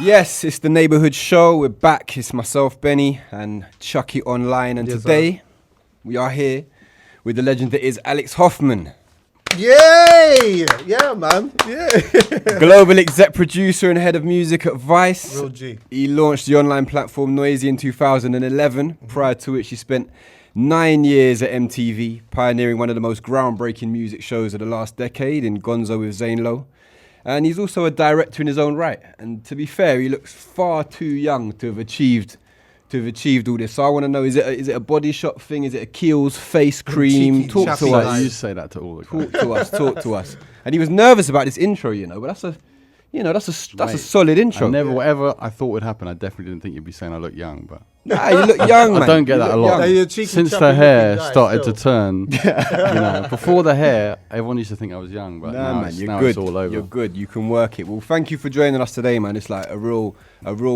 Yes, it's the Neighbourhood show. We're back. It's myself, Benny, and Chuckie online. And today, we are here with the legend that is Alex Hoffman. Yay! Yeah, man. Yeah. Global exec producer and head of music at Vice. Real G. He launched the online platform Noisey in 2011. Prior to which he spent 9 years at MTV, pioneering one of the most groundbreaking music shows of the last decade in Gonzo with Zane Lowe. And he's also a director in his own right. And to be fair, he looks far too young to have achieved all this. So I want to know, is it a Body Shop thing? Is it a Kiehl's face cream? Talk to us. You say that to all the guys. Talk to us. And he was nervous about this intro, but that's a solid intro. Whatever I thought would happen, I definitely didn't think you'd be saying I look young, but nah, you look young, man. I don't get that a lot. Since the hair started to turn, turn, before the hair, everyone used to think I was young, but nah, now, man, now it's all over. You're good. You can work it. Well, thank you for joining us today, man. It's like a real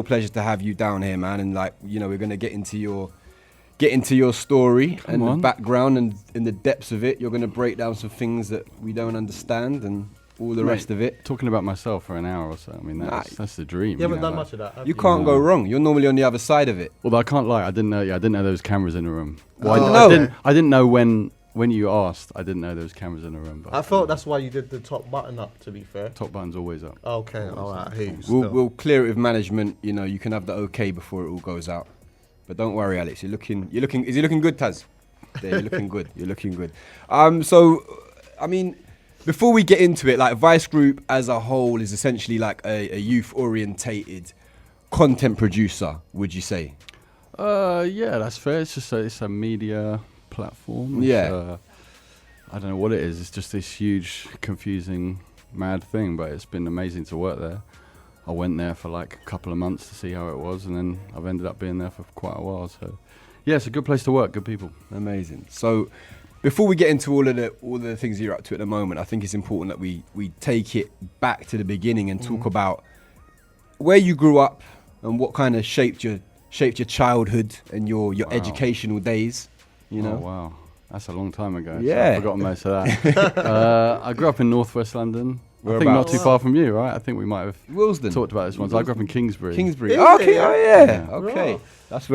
pleasure to have you down here, man. And we're gonna get into your story the background and in the depths of it. You're gonna break down some things that we don't understand and all the rest of it. Talking about myself for an hour or so, I mean, that's the dream. You haven't done much of that, have you? Can't go wrong. You're normally on the other side of it. Well, I can't lie. I didn't know there was cameras in the room. Well, I didn't know when you asked. I didn't know there was cameras in the room. But I thought that's why you did the top button up, to be fair. Top button's always up. Okay, all right. We'll clear it with management. You can have the okay before it all goes out. But don't worry, Alex. You're looking. Is he looking good, Taz? Yeah, you're looking good. You're looking good. So, I mean, before we get into it, like Vice Group as a whole is essentially like a youth-orientated content producer, would you say? Yeah, that's fair. It's a media platform. I don't know what it is. It's just this huge, confusing, mad thing, but it's been amazing to work there. I went there for like a couple of months to see how it was, and then I've ended up being there for quite a while. So, yeah, it's a good place to work, good people. Amazing. So, before we get into all of the things you're up to at the moment, I think it's important that we take it back to the beginning and talk about where you grew up and what kind of shaped your childhood and your educational days. Oh, wow. That's a long time ago. Yeah. So I've forgotten most of that. I grew up in northwest London. I think not too far from you, right? I think we might have talked about this once. I grew up in Kingsbury. Okay. Oh yeah. Okay. Right. That's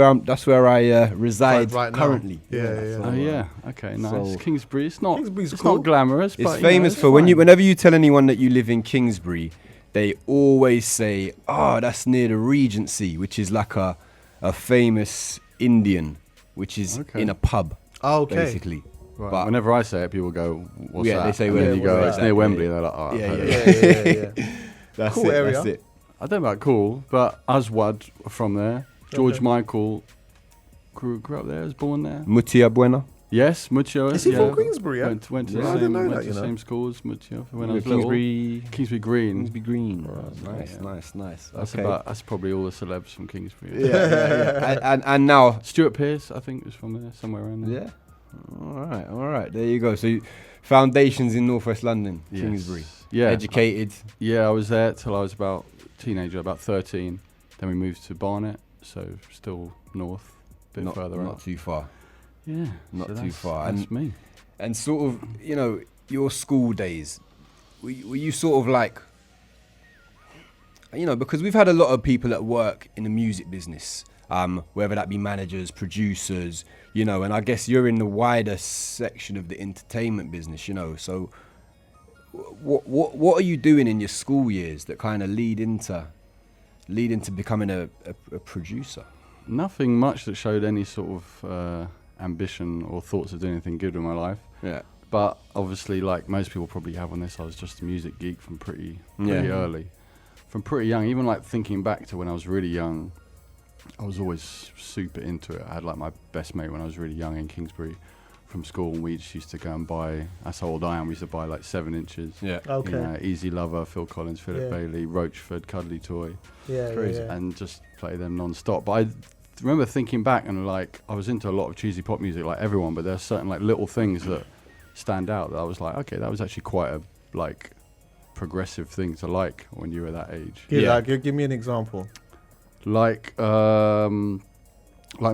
where I reside right currently. Yeah. Okay. Nice. So Kingsbury. It's not cool. not glamorous. It's but famous for whenever you tell anyone that you live in Kingsbury, they always say, "Oh, that's near the Regency," which is like a famous Indian, which is in a pub. Basically. Right. But whenever I say it, people go, "What's that?" They say, and then you go, "It's near Wembley." They're like, "Oh, yeah. That's cool it. area. That's it. I don't know about cool, but Aswad from there. George Michael grew up there. Was born there. Mutia Buena. Yes, Mucho. Is he from Queensbury? Yeah. Went to I didn't know that. the same school as Mucho when I was Kingsbury Green. Kingsbury Green. Nice. That's probably all the celebs from Kingsbury. Yeah. and now Stuart Pearce, I think, was from there, somewhere around there. Yeah. All right. There you go. So, foundations in Northwest London, yes. Kingsbury. Yeah. Educated. I was there till I was about teenager, about 13. Then we moved to Barnet, so still north, a bit further out. Not too far. Yeah. Not too far. That's me. And sort of, your school days, were you sort of like, because we've had a lot of people that work in the music business, whether that be managers, producers, and I guess you're in the wider section of the entertainment business, so what are you doing in your school years that kind of lead into becoming a producer? Nothing much that showed any sort of ambition or thoughts of doing anything good in my life. Yeah. But obviously, like most people probably have on this, I was just a music geek from pretty early. From pretty young, even like thinking back to when I was really young, I was always super into it. I had like my best mate when I was really young in Kingsbury from school, and we just used to go and buy, that's how old I am, we used to buy like 7 inches. Yeah. Okay. Easy Lover, Phil Collins, Philip Bailey, Roachford, Cuddly Toy. Crazy. And just play them non-stop. But I remember thinking back and like, I was into a lot of cheesy pop music like everyone, but there are certain like little things that stand out that I was like, okay, that was actually quite a like progressive thing to like when you were that age. Give me an example. Like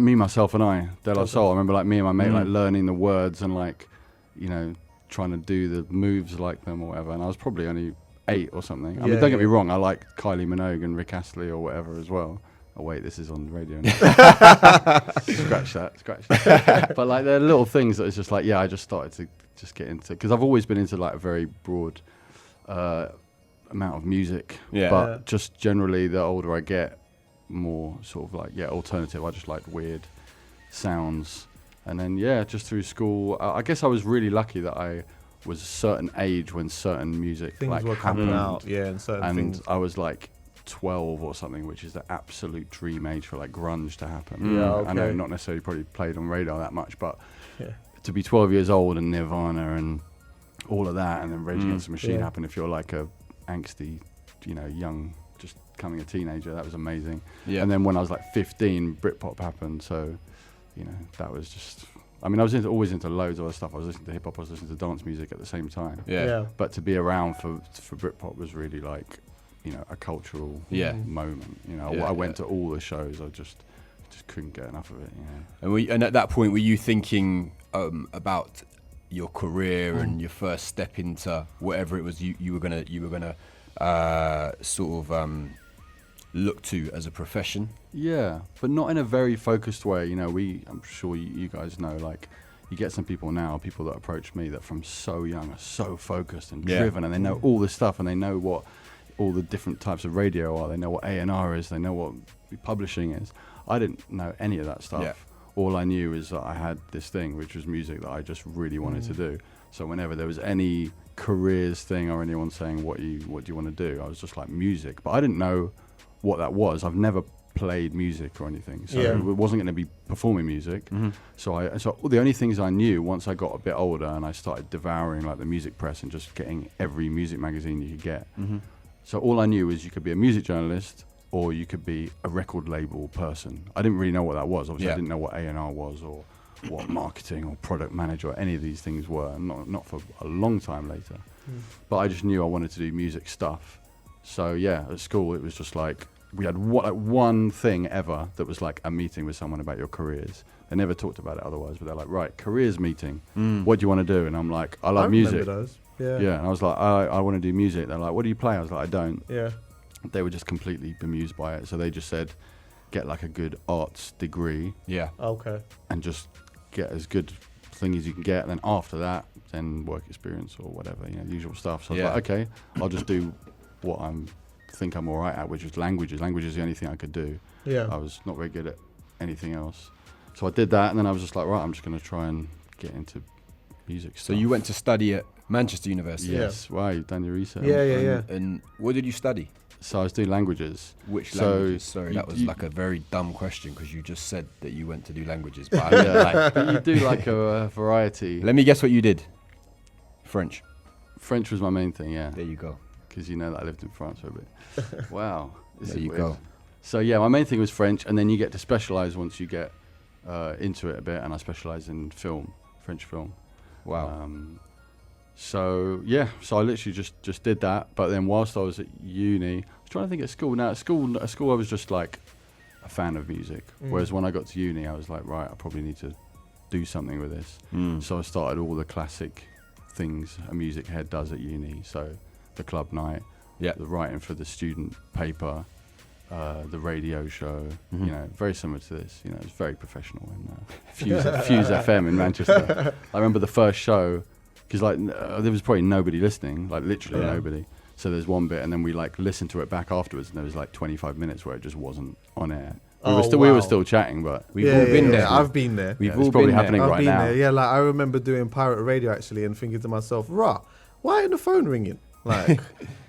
Me, Myself and I, De La Soul. I remember like me and my mate like learning the words and like, trying to do the moves like them or whatever. And I was probably only 8 or something. I mean, don't get me wrong, I like Kylie Minogue and Rick Astley or whatever as well. Oh wait, this is on the radio now. Scratch that. But like, there are little things that it's just like, I just started to just get into, because I've always been into like a very broad amount of music. Yeah. But just generally, the older I get, more sort of like alternative. I just like weird sounds, and then just through school, I guess I was really lucky that I was a certain age when certain music things like were coming out, and certain things. I was like 12 or something, which is the absolute dream age for like grunge to happen. Yeah, okay. I know not necessarily probably played on radar that much, but to be 12 years old and Nirvana and all of that, and then Rage Against the Machine happen, if you're like a angsty, young, just becoming a teenager, that was amazing. Yeah. And then when I was like 15, Britpop happened, so that was just, I mean, I was always into loads of other stuff. I was listening to hip hop, I was listening to dance music at the same time. Yeah. But to be around for Britpop was really like, a cultural moment. I went to all the shows. I just couldn't get enough of it. And at that point, were you thinking about your career and your first step into whatever it was you were gonna sort of look to as a profession? Yeah, but not in a very focused way. I'm sure you guys know, like, you get some people that approach me that from so young are so focused and driven, and they know all this stuff, and they know what all the different types of radio are. They know what A&R is. They know what publishing is. I didn't know any of that stuff. Yeah. All I knew is that I had this thing, which was music, that I just really wanted to do. So whenever there was any careers thing or anyone saying, what do you want to do? I was just like, music. But I didn't know what that was. I've never played music or anything. So it wasn't going to be performing music. Mm-hmm. So the only things I knew once I got a bit older and I started devouring like the music press and just getting every music magazine you could get. Mm-hmm. So all I knew was you could be a music journalist or you could be a record label person. I didn't really know what that was. Obviously, I didn't know what A&R was or what marketing or product manager or any of these things were. Not for a long time later. But I just knew I wanted to do music stuff. So at school it was just like, we had one thing ever that was like a meeting with someone about your careers. They never talked about it otherwise, but they're like, right, careers meeting. What do you want to do? And I'm like, I love music. Remember those. Yeah. And I was like, I want to do music. They're like, what do you play? I was like, I don't. Yeah. They were just completely bemused by it. So they just said, get like a good arts degree. Yeah. Okay. And just get as good thing as you can get. And then after that, then work experience or whatever, the usual stuff. So I was like, okay, I'll just do what I think I'm all right at, which is languages. Language is the only thing I could do. Yeah. I was not very good at anything else. So I did that, and then I was just like, right, I'm just going to try and get into music stuff. So you went to study at Manchester University? Yes. Wow, you've done your research. Yeah. And what did you study? So I was doing languages. Which languages? Sorry, that was like a very dumb question because you just said that you went to do languages. But, but you do like a variety. Let me guess what you did. French. French was my main thing, yeah. There you go. Because you know that I lived in France for a bit. Wow. There you go. So my main thing was French, and then you get to specialise once you get into it a bit, and I specialise in film, French film. Wow. So I literally just did that. But then whilst I was at uni, I was trying to think at school. Now at school I was just like a fan of music. Whereas when I got to uni, I was like, right, I probably need to do something with this. So I started all the classic things a music head does at uni. So the club night, the writing for the student paper, the radio show, very similar to this. It's very professional in Fuse FM in Manchester. I remember the first show, because there was probably nobody listening, like literally nobody. So there's one bit, and then we listened to it back afterwards, and there was 25 minutes where it just wasn't on air. We were still chatting, but we've all been there. I've been there. It's probably happening right now. There. Yeah, I remember doing pirate radio actually, and thinking to myself, "Rah, why ain't the phone ringing?" But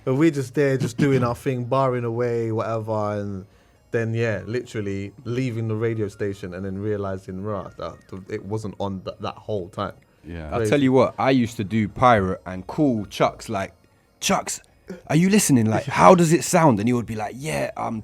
we're just there, just doing our thing, barring away, whatever, and then literally leaving the radio station and then realizing, that it wasn't on that whole time. Yeah, I'll tell you what, I used to do pirate and call Chucks Chucks, are you listening? How does it sound? And he would be like,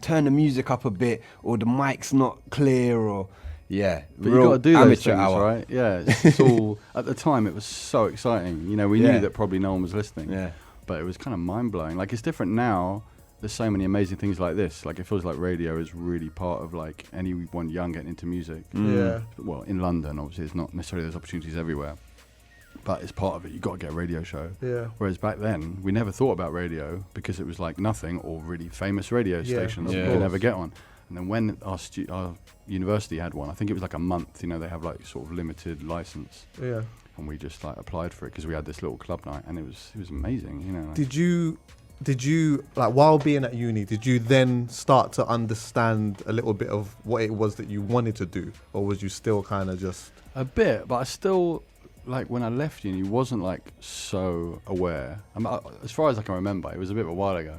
turn the music up a bit, or the mic's not clear, or but you got to do those things, right? Yeah, it's all at the time. It was so exciting. We knew that probably no one was listening. Yeah. But it was kind of mind-blowing. It's different now. There's so many amazing things like this. It feels like radio is really part of anyone young getting into music. Yeah. Well, in London, obviously, it's not necessarily there's opportunities everywhere. but it's part of it. You got to get a radio show. Yeah. Whereas back then, we never thought about radio because it was like nothing or really famous radio stations. Yeah. You could never get one. And then when our university had one, I think it was like a month. You know, they have like sort of limited license. Yeah. And we just like applied for it because we had this little club night, and it was amazing. You know. Like, Did you like while being at uni? Did you then start to understand a little bit of what it was that you wanted to do, or was you still kind of just a bit? But I still, like, when I left uni, wasn't like so aware. As far as I can remember, it was a bit of a while ago,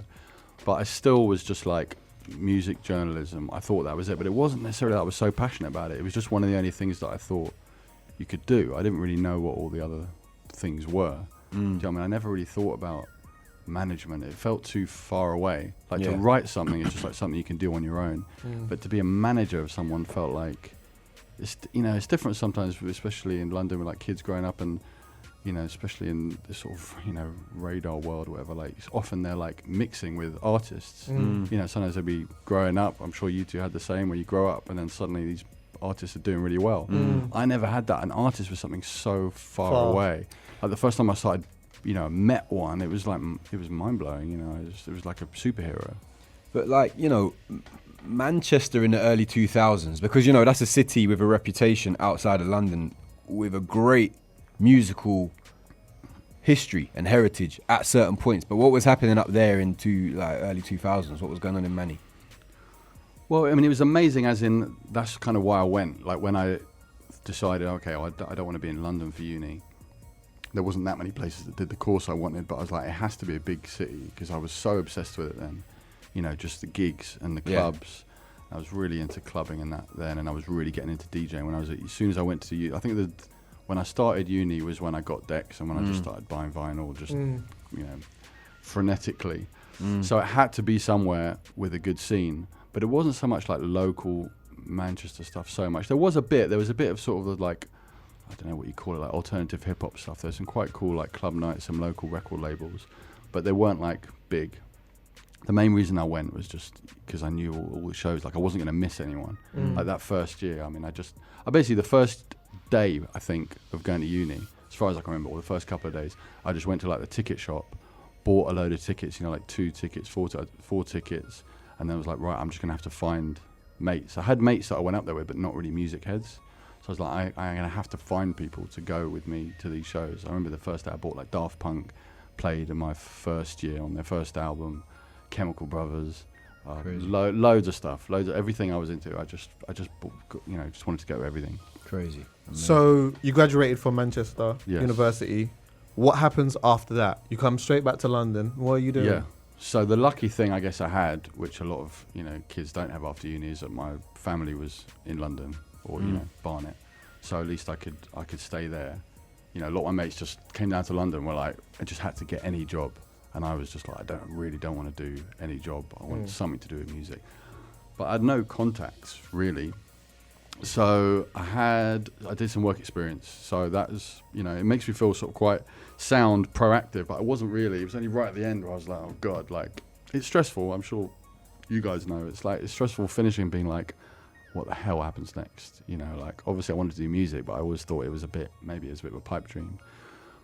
but I still was just like music journalism. I thought that was it, but it wasn't necessarily that I was so passionate about it. It was just one of the only things that I thought you could do. I didn't really know what all the other things were. Do you know what I mean? I never really thought about management. It felt too far away. Like to write something is just like something you can do on your own. But to be a manager of someone felt like it's different sometimes, especially in London with like kids growing up, and especially in this sort of radar world or whatever. Like often they're like mixing with artists. Sometimes they'll be growing up. I'm sure you two had the same, where you grow up and then suddenly these artists are doing really well. I never had that. An artist was something so far away. Like the first time I started met one, it was mind blowing. It was like a superhero. But like Manchester in the early 2000s, because that's a city with a reputation outside of London, with a great musical history and heritage at certain points. But what was happening up there into like early 2000s? What was going on in Manny? Well, I mean, it was amazing. As in, that's kind of why I went. Like when I decided, okay, I don't want to be in London for uni. There wasn't that many places that did the course I wanted, but I was like, it has to be a big city, because I was so obsessed with it then. Just the gigs and the clubs. I was really into clubbing and that then, and I was really getting into DJing as soon as I went to uni. I think when I started uni was when I got decks and when I just started buying vinyl, just frenetically. So it had to be somewhere with a good scene, but it wasn't so much like local Manchester stuff so much. There was a bit of sort of like, I don't know what you call it, like alternative hip hop stuff. There's some quite cool like club nights, some local record labels, but they weren't like big. The main reason I went was just because I knew all the shows. Like I wasn't going to miss anyone. Like that first year, I mean, I basically the first day I think of going to uni, as far as I can remember, or the first couple of days, I just went to like the ticket shop, bought a load of tickets, like 2 tickets, 4 tickets, and then I was like, right, I'm just going to have to find mates. I had mates that I went up there with, but not really music heads. So I was like, I'm going to have to find people to go with me to these shows. I remember the first day I bought like Daft Punk played in my first year on their first album, Chemical Brothers, loads of stuff, loads of everything I was into. I just bought, just wanted to go with everything. Crazy. Amazing. So you graduated from Manchester Yes. University. What happens after that? You come straight back to London. What are you doing? Yeah. So the lucky thing I guess I had, which a lot of kids don't have after uni, is that my family was in London or Barnet, so at least I could stay there. A lot of my mates just came down to London. Were like, I just had to get any job, and I was just like, I really don't want to do any job. I want something to do with music, but I had no contacts really. So I did some work experience. So that was, it makes me feel sort of quite sound proactive, but I wasn't really. It was only right at the end where I was like, oh God, like it's stressful. I'm sure you guys know it's stressful finishing, being like, what the hell happens next? Like obviously I wanted to do music, but I always thought it was a bit of a pipe dream.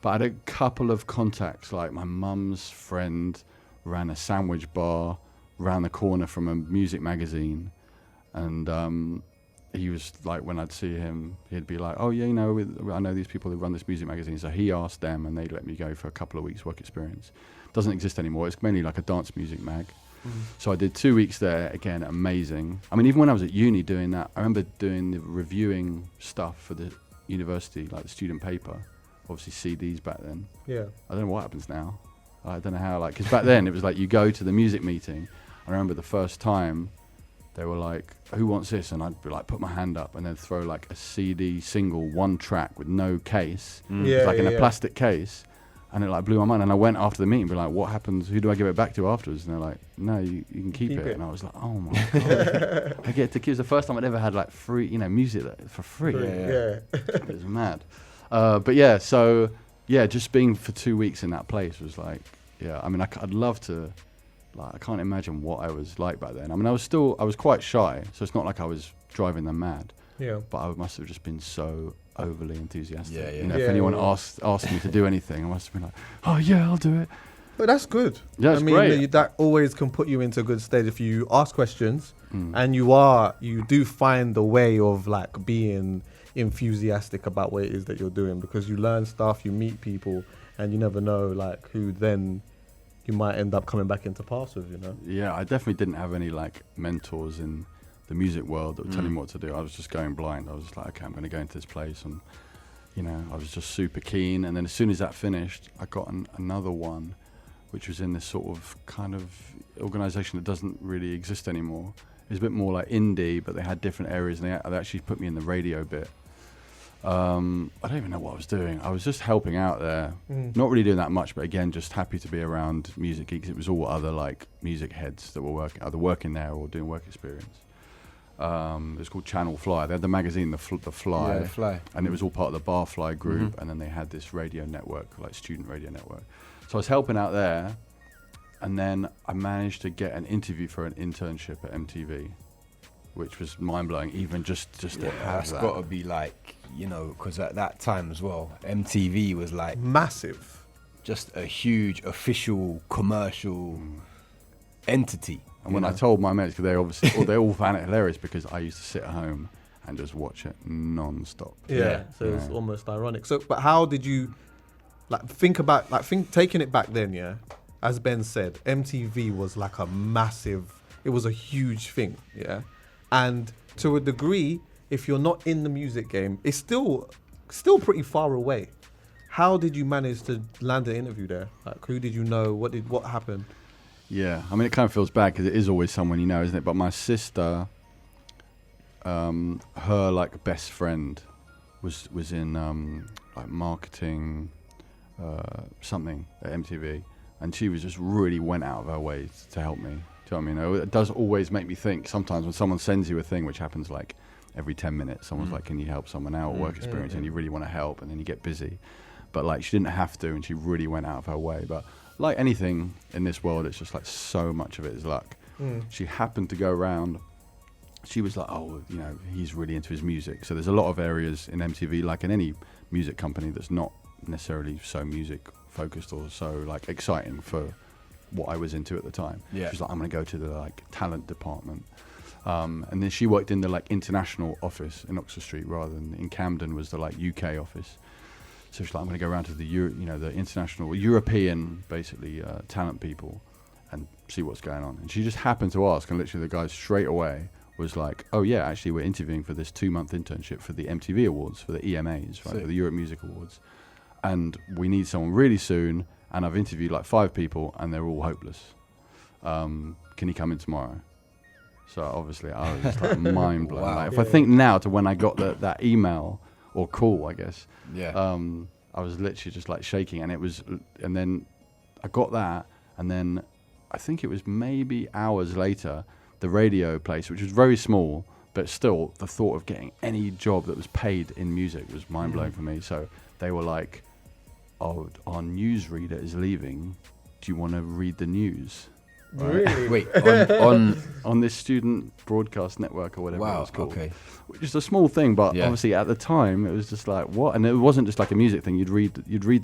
But I had a couple of contacts, like my mum's friend ran a sandwich bar round the corner from a music magazine, and he was like, when I'd see him, he'd be like, oh yeah, I know these people who run this music magazine. So he asked them and they let me go for a couple of weeks work experience. Doesn't exist anymore. It's mainly like a dance music mag. So I did 2 weeks there, again, amazing. I mean, even when I was at uni doing that, I remember doing the reviewing stuff for the university, like the student paper, obviously CDs back then. Yeah. I don't know what happens now. I don't know how, because back then it was like you go to the music meeting. I remember the first time they were like, who wants this? And I'd be like, put my hand up and then throw like a CD single, 1 track with no case, in a plastic case. And it like blew my mind. And I went after the meeting and be like, what happens? Who do I give it back to afterwards? And they're like, no, you can keep it. And I was like, oh my God. I get to keep. It was the first time I'd ever had like free, music for free. Yeah. It was mad. But yeah, so yeah, just being for 2 weeks in that place was like, yeah, I mean, I'd love to, I can't imagine what I was like back then. I mean, I was quite shy. So it's not like I was driving them mad. Yeah. But I must have just been so overly enthusiastic. Yeah, yeah. You know, Yeah, if anyone yeah. asked me to do anything, I must have been like, oh yeah, I'll do it. But that's good. Yeah, it's great. That always can put you into a good state if you ask questions and you do find a way of like being enthusiastic about what it is that you're doing, because you learn stuff, you meet people, and you never know like who then you might end up coming back into paths with, you know? Yeah, I definitely didn't have any like mentors in the music world that were telling me what to do. I was just going blind. I was just like, okay, I'm going to go into this place, and you know, I was just super keen. And then as soon as that finished, I got another one, which was in this sort of kind of organisation that doesn't really exist anymore. It was a bit more like indie, but they had different areas, and they actually put me in the radio bit. I don't even know what I was doing. I was just helping out there, not really doing that much, but again, just happy to be around music geeks. It was all other like music heads that were either working there or doing work experience. It was called Channel Fly. They had the magazine, the Fly, Yeah, The Fly. and it was all part of the Barfly group. And then they had this radio network, like student radio network. So I was helping out there, and then I managed to get an interview for an internship at MTV, which was mind blowing. Even just to have That's that. got to be like, you know, because at that time as well, MTV was like Massive. just a huge official commercial entity. And when I told my mates, because they obviously, they all found it hilarious, because I used to sit at home and just watch it non-stop. Yeah. So it's almost ironic. So, but how did you taking it back then? Yeah, as Ben said, MTV was like it was a huge thing. Yeah, and to a degree, if you're not in the music game, it's still pretty far away. How did you manage to land an interview there? Like, who did you know? What happened? Yeah, I mean, it kind of feels bad because it is always someone you know, isn't it? But my sister, her like best friend was in like marketing something at MTV, and she was just really went out of her way to help me. Do you know what I mean? It does always make me think sometimes when someone sends you a thing, which happens like every 10 minutes, someone's like, can you help someone out, work experience, and you really want to help, and then you get busy. But like, she didn't have to, and she really went out of her way. But like anything in this world, it's just like so much of it is luck. She happened to go around. She was like, oh, you know, he's really into his music. So there's a lot of areas in MTV, like in any music company, that's not necessarily so music focused or so like exciting for what I was into at the time. Yeah. She's like, I'm going to go to the like talent department. And then she worked in the like international office in Oxford Street, rather than in Camden was the like UK office. So she's like, I'm going to go around to the the international European basically talent people and see what's going on. And she just happened to ask, and literally the guy straight away was like, oh yeah, actually we're interviewing for this 2-month internship for the MTV Awards, for the EMAs, right, for the Europe Music Awards, and we need someone really soon. And I've interviewed like 5 people, and they're all hopeless. Can you come in tomorrow? So obviously I was just like mind blown. Wow. Like, if I think now to when I got that email or call, I guess, I was literally just like shaking, and then I got that, and then I think it was maybe hours later, the radio place, which was very small, but still the thought of getting any job that was paid in music was mind blowing for me. So they were like, oh, our newsreader is leaving. Do you want to read the news? Right. Really? Wait, on this student broadcast network or whatever it was called. Okay. Which is a small thing, but obviously at the time it was just like, what? And it wasn't just like a music thing. You'd read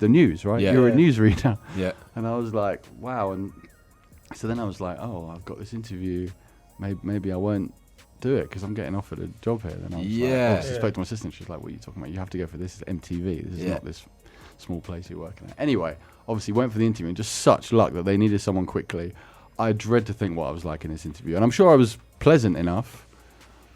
the news, right? Yeah. You're a newsreader. Yeah. And I was like, wow. And so then I was like, oh, I've got this interview. Maybe I won't do it because I'm getting offered a job here. Then I was like, obviously spoke to my sister, and she's like, what are you talking about? You have to go for this. It's MTV. This is not this small place you're working at. Anyway, obviously went for the interview, and just such luck that they needed someone quickly. I dread to think what I was like in this interview, and I'm sure I was pleasant enough,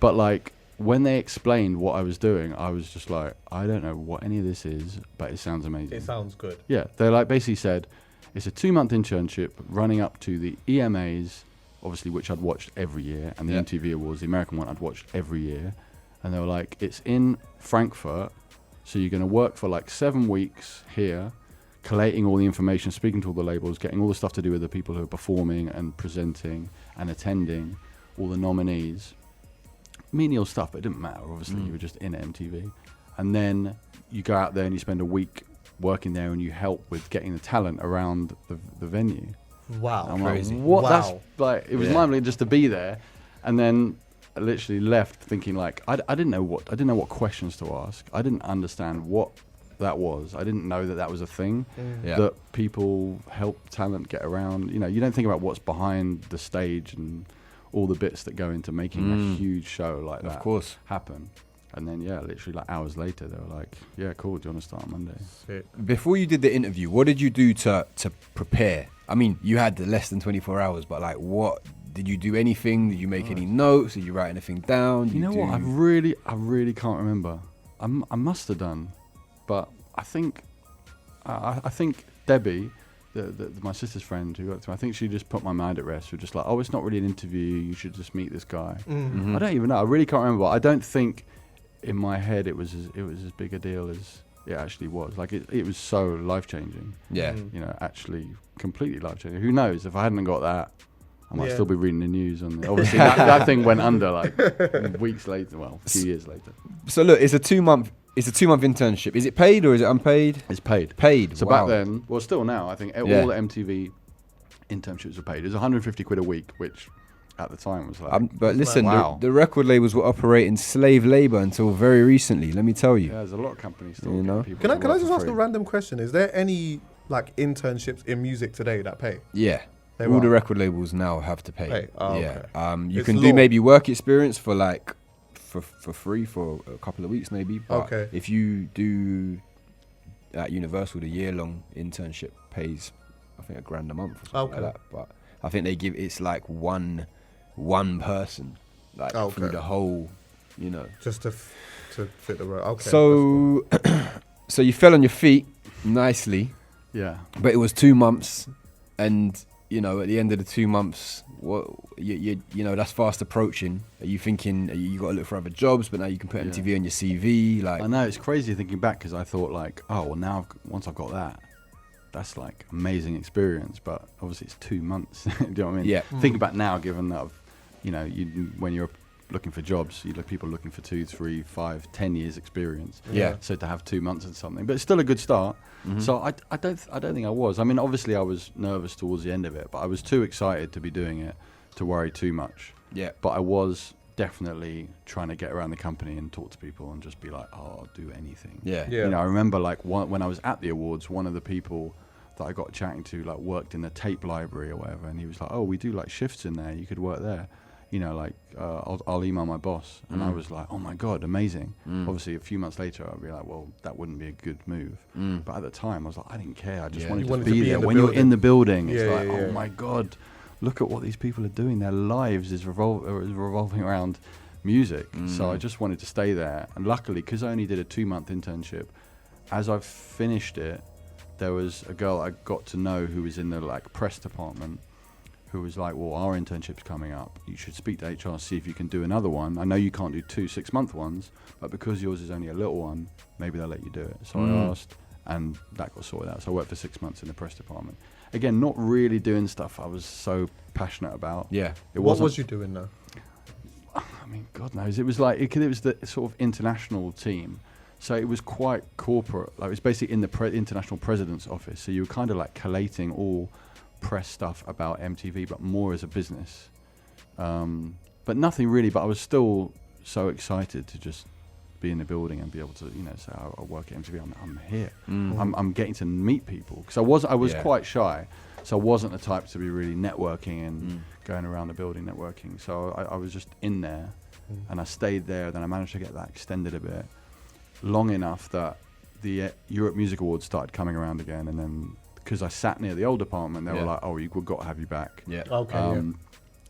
but like when they explained what I was doing, I was just like, I don't know what any of this is, but it sounds amazing. It sounds good. Yeah, they like basically said it's a 2-month internship running up to the EMAs, obviously, which I'd watched every year, and the MTV Awards, the American one, I'd watched every year, and they were like, it's in Frankfurt, so you're going to work for like 7 weeks here, collating all the information, speaking to all the labels, getting all the stuff to do with the people who are performing and presenting and attending, all the nominees. Menial stuff, but it didn't matter, obviously. You were just in MTV. And then you go out there and you spend a week working there, and you help with getting the talent around the venue. Wow. I'm Crazy. like, what? Wow. That's like, it was mind-blowing just to be there. And then literally left thinking like I didn't know what questions to ask. I didn't understand what that was. I didn't know that was a thing that people help talent get around. You know, you don't think about what's behind the stage and all the bits that go into making a huge show like that. Of course. Happen. And then literally like hours later they were like, yeah, cool, do you want to start on Monday? Sick. Before you did the interview, what did you do to prepare? I mean, you had the less than 24 hours, but like, what did you do? Anything? Did you make any notes? Did you write anything down? You know what? I really can't remember. I must have done, but I think Debbie, my sister's friend who worked with me, I think she just put my mind at rest. We're just like, oh, it's not really an interview. You should just meet this guy. I don't even know. I really can't remember. I don't think in my head it was as big a deal as it actually was. Like it was so life changing. Yeah. You know, actually completely life changing. Who knows? If I hadn't got that, I might still be reading the news. Obviously, that thing went under like weeks later. Well, a few years later. So look, it's a 2-month internship. Is it paid or is it unpaid? It's paid. Paid. So wow. back then, well, still now, I think all the MTV internships were paid. It was 150 quid a week, which at the time was like. But listen, wow. the record labels were operating slave labor until very recently. Let me tell you. Yeah, there's a lot of companies still. You know? People Can I just ask free. a random question? Is there any like internships in music today that pay? Yeah. They All are. the record labels now have to pay. Oh, yeah. okay. You It's can law. do maybe work experience for like for free for a couple of weeks maybe. But Okay. if you do at Universal, the year-long internship pays, I think, $1,000 a month or something like that. But I think they give it's like one person like through the whole, you know. Just to fit the road. Okay. So so you fell on your feet nicely. Yeah. But it was 2 months, and you know, at the end of the 2 months, what you know, that's fast approaching. Are you thinking you got to look for other jobs? But now you can put MTV on your CV. Like, I know it's crazy thinking back because I thought like, oh well, now once I've got that, that's like amazing experience. But obviously it's 2 months. Do you know what I mean? Yeah. Think about now, given that when you're looking for jobs, people looking for 2, 3, 5, 10 years experience. Yeah. So to have 2 months and something, but it's still a good start. So I don't think I was. I mean, obviously I was nervous towards the end of it, but I was too excited to be doing it to worry too much. Yeah. But I was definitely trying to get around the company and talk to people and just be like, oh, I'll do anything. Yeah. Yeah. You know, I remember like when I was at the awards, one of the people that I got chatting to like worked in the tape library or whatever, and he was like, oh, we do like shifts in there. You could work there. You know, like I'll email my boss. And I was like, oh my God, amazing. Obviously a few months later I'll be like, well, that wouldn't be a good move. But at the time I was like, I didn't care. I just wanted to be there. When you're in the building, it's like, oh my God, look at what these people are doing. Their lives is revolving around music. So I just wanted to stay there. And luckily, because I only did a 2-month internship, as I finished it, there was a girl I got to know who was in the like press department, who was like, well, our internship's coming up. You should speak to HR, see if you can do another one. I know you can't do 2 6-month ones, but because yours is only a little one, maybe they'll let you do it. So I asked, and that got sorted out. So I worked for 6 months in the press department. Again, not really doing stuff I was so passionate about. Yeah. What was you doing though? I mean, God knows. It was like, it was the sort of international team. So it was quite corporate. Like it was basically in the international president's office. So you were kind of like collating all press stuff about MTV, but more as a business. But nothing really, but I was still so excited to just be in the building and be able to, say, I work at MTV, I'm here. I'm getting to meet people. Because I was quite shy, so I wasn't the type to be really networking and going around the building networking. So I was just in there, and I stayed there. Then I managed to get that extended a bit, long enough that the Europe Music Awards started coming around again, and then because I sat near the old department, they were like, oh, we've got to have you back. Yeah. Okay.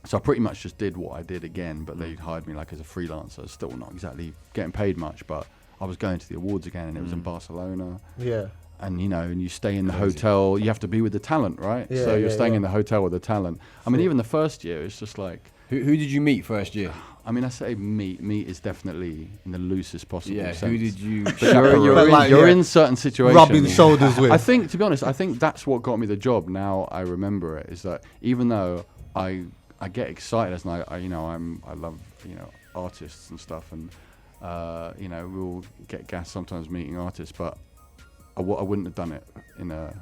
So I pretty much just did what I did again, but they hired me like as a freelancer, still not exactly getting paid much, but I was going to the awards again, and it was in Barcelona. Yeah. And, and you stay in the hotel, you have to be with the talent, right? Yeah, so you're staying in the hotel with the talent. I mean, even the first year, it's just like... Who did you meet first year? I mean, I say meet is definitely in the loosest possible sense. Who did you But chaperone? you're in certain situations. Rubbing shoulders with. I think, to be honest, I think that's what got me the job. Now I remember it, is that even though I get excited as I love artists and stuff, and we'll get gas sometimes meeting artists, but I wouldn't have done it in a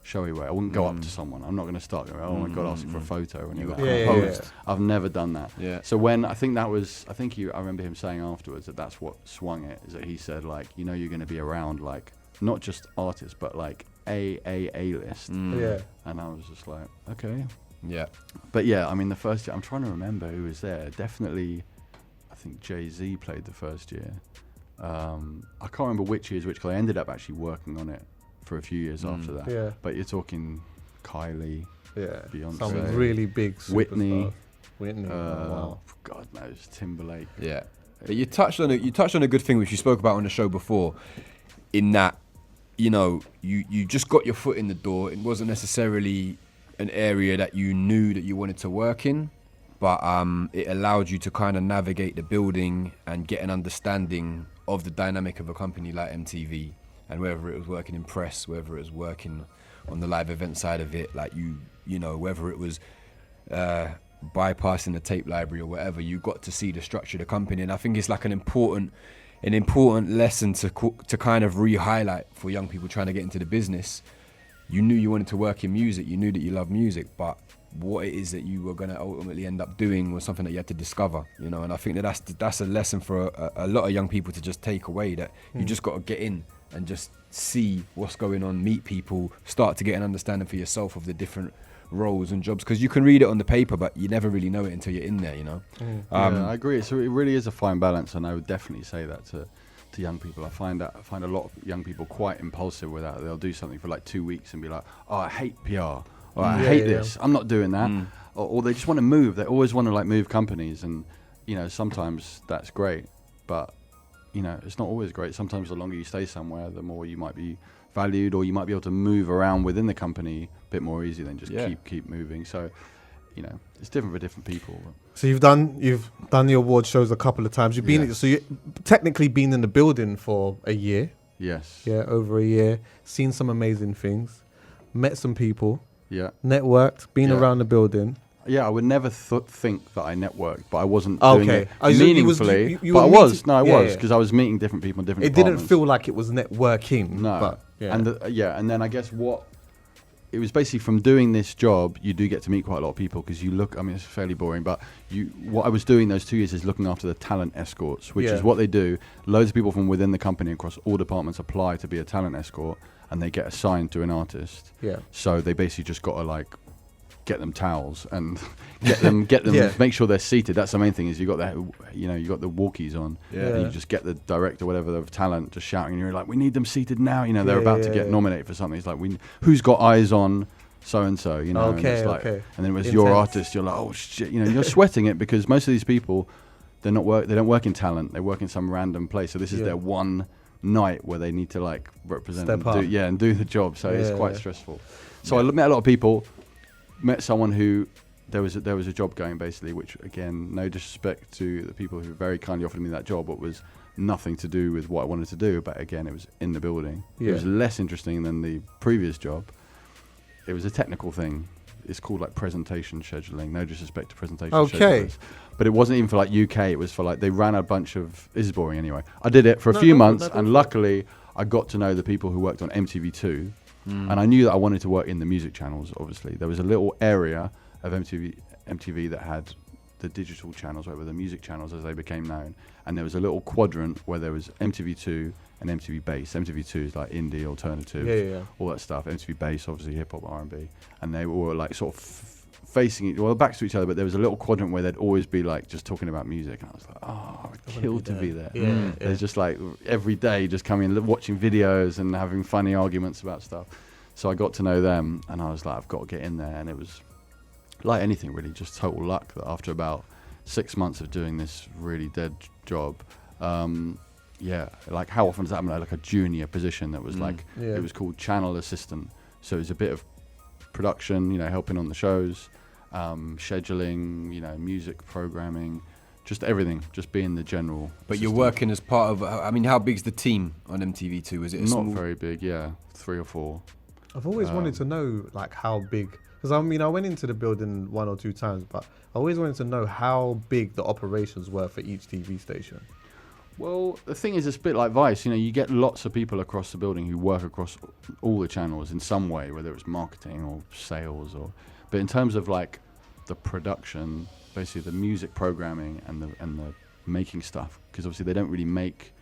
showy way. I wouldn't go up to someone. I'm not going to start going, oh my God, asking for a photo or anything. Yeah. I've never done that. Yeah. So when, I remember him saying afterwards that's what swung it, is that he said, like, you know, you're going to be around, like, not just artists, but like A-list. Yeah. And I was just like, okay. Yeah. But yeah, I mean, the first year, I'm trying to remember who was there. Definitely, I think Jay-Z played the first year. I can't remember which year is which, because I ended up actually working on it for a few years after that. Yeah. But you're talking Kylie, Beyonce, some really big Whitney, wow. God knows, Timberlake. Yeah. But you touched on a good thing which you spoke about on the show before, in that, you know, you just got your foot in the door. It wasn't necessarily an area that you knew that you wanted to work in, but it allowed you to kind of navigate the building and get an understanding of the dynamic of a company like MTV, and whether it was working in press, whether it was working on the live event side of it, like you know, whether it was bypassing the tape library or whatever, you got to see the structure of the company. And I think it's like an important lesson to kind of re-highlight for young people trying to get into the business. You knew you wanted to work in music, you knew that you loved music, but what it is that you were going to ultimately end up doing was something that you had to discover, you know. And I think that's a lesson for a lot of young people to just take away, that you just got to get in and just see what's going on, meet people, start to get an understanding for yourself of the different roles and jobs, because you can read it on the paper, but you never really know it until you're in there, you know. Yeah, I agree. So it really is a fine balance, and I would definitely say that to young people. I find a lot of young people quite impulsive with that. They'll do something for like 2 weeks and be like, oh, I hate PR, or I hate this, I'm not doing that. Or they just want to move. They always want to like move companies, and you know, sometimes that's great, but you know, it's not always great. Sometimes the longer you stay somewhere, the more you might be valued, or you might be able to move around within the company a bit more easy than just keep moving. So, you know, it's different for different people. So you've done the award shows a couple of times. You've been so you technically been in the building for a year. Yes. Yeah, over a year. Seen some amazing things. Met some people. Yeah. Networked. Been around the building. Yeah, I would never think that I networked, but I wasn't doing it meaningfully. You but I was, was, because I was meeting different people in different It departments. didn't feel like it was networking. No. But, yeah. And then I guess it was basically from doing this job, you do get to meet quite a lot of people, because you look, I mean, it's fairly boring, but what I was doing those 2 years is looking after the talent escorts, which is what they do. Loads of people from within the company across all departments apply to be a talent escort, and they get assigned to an artist. Yeah. So they basically just got to like get them towels and get them make sure they're seated. That's the main thing, is you got the walkies on, and you just get the director, whatever, of talent just shouting, and you're like, we need them seated now, you know, they're about to get nominated for something. It's like, who's got eyes on so and so, you know. And it's like, and then it was your artist, you're like, oh shit, you know, you're sweating it, because most of these people, they don't work in talent, they work in some random place. So this is their one night where they need to like represent and do the job. So it's quite stressful. So I met a lot of people. Met someone who there was a job going, basically, which, again, no disrespect to the people who very kindly offered me that job, but was nothing to do with what I wanted to do. But again, it was in the building. It was less interesting than the previous job. It was a technical thing. It's called like presentation scheduling. No disrespect to presentation schedulers. But it wasn't even for like UK. It was for like, they ran a bunch of, this is boring anyway. I did it for a few months, and luckily I got to know the people who worked on MTV2. And I knew that I wanted to work in the music channels, obviously. There was a little area of MTV that had the digital channels, whatever, the music channels as they became known. And there was a little quadrant where there was MTV2 and MTV Bass. MTV2 is like indie, alternative, all that stuff. MTV Bass, obviously hip-hop, R&B. And they were like sort of facing backs to each other, but there was a little quadrant where they'd always be like just talking about music. And I was like, oh, I would kill to be there. There's just like every day just coming, watching videos and having funny arguments about stuff. So I got to know them, and I was like, I've got to get in there. And it was like anything, really, just total luck that after about 6 months of doing this really dead job, like how often does that happen? Like a junior position that was like, it was called channel assistant. So it was a bit of production, you know, helping on the shows, scheduling, you know, music programming, just everything, just being the general. But you're working as part of, I mean, how big's the team on MTV2? Is it not very big? 3 or 4. I've always wanted to know like how big, because I mean, I went into the building 1 or 2 times, but I always wanted to know how big the operations were for each TV station. Well, the thing is, it's a bit like Vice. You get lots of people across the building who work across all the channels in some way, whether it's marketing or sales, but in terms of like the production, basically the music programming and the making stuff, because obviously they don't really make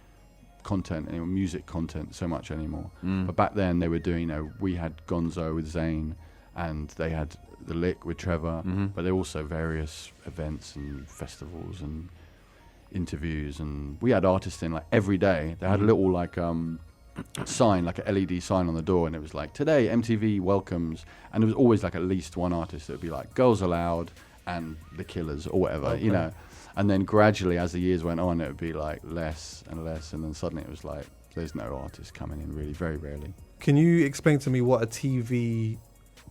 content anymore, music content so much anymore. But back then they were doing, we had Gonzo with Zayn, and they had The Lick with Trevor, but there were also various events and festivals and interviews, and we had artists in like every day. They had a little like sign, like a LED sign on the door, and it was like, today MTV welcomes, and there was always like at least one artist that would be like Girls Aloud and The Killers or whatever, and then gradually as the years went on, it would be like less and less, and then suddenly it was like there's no artists coming in really, very rarely. Can you explain to me what a TV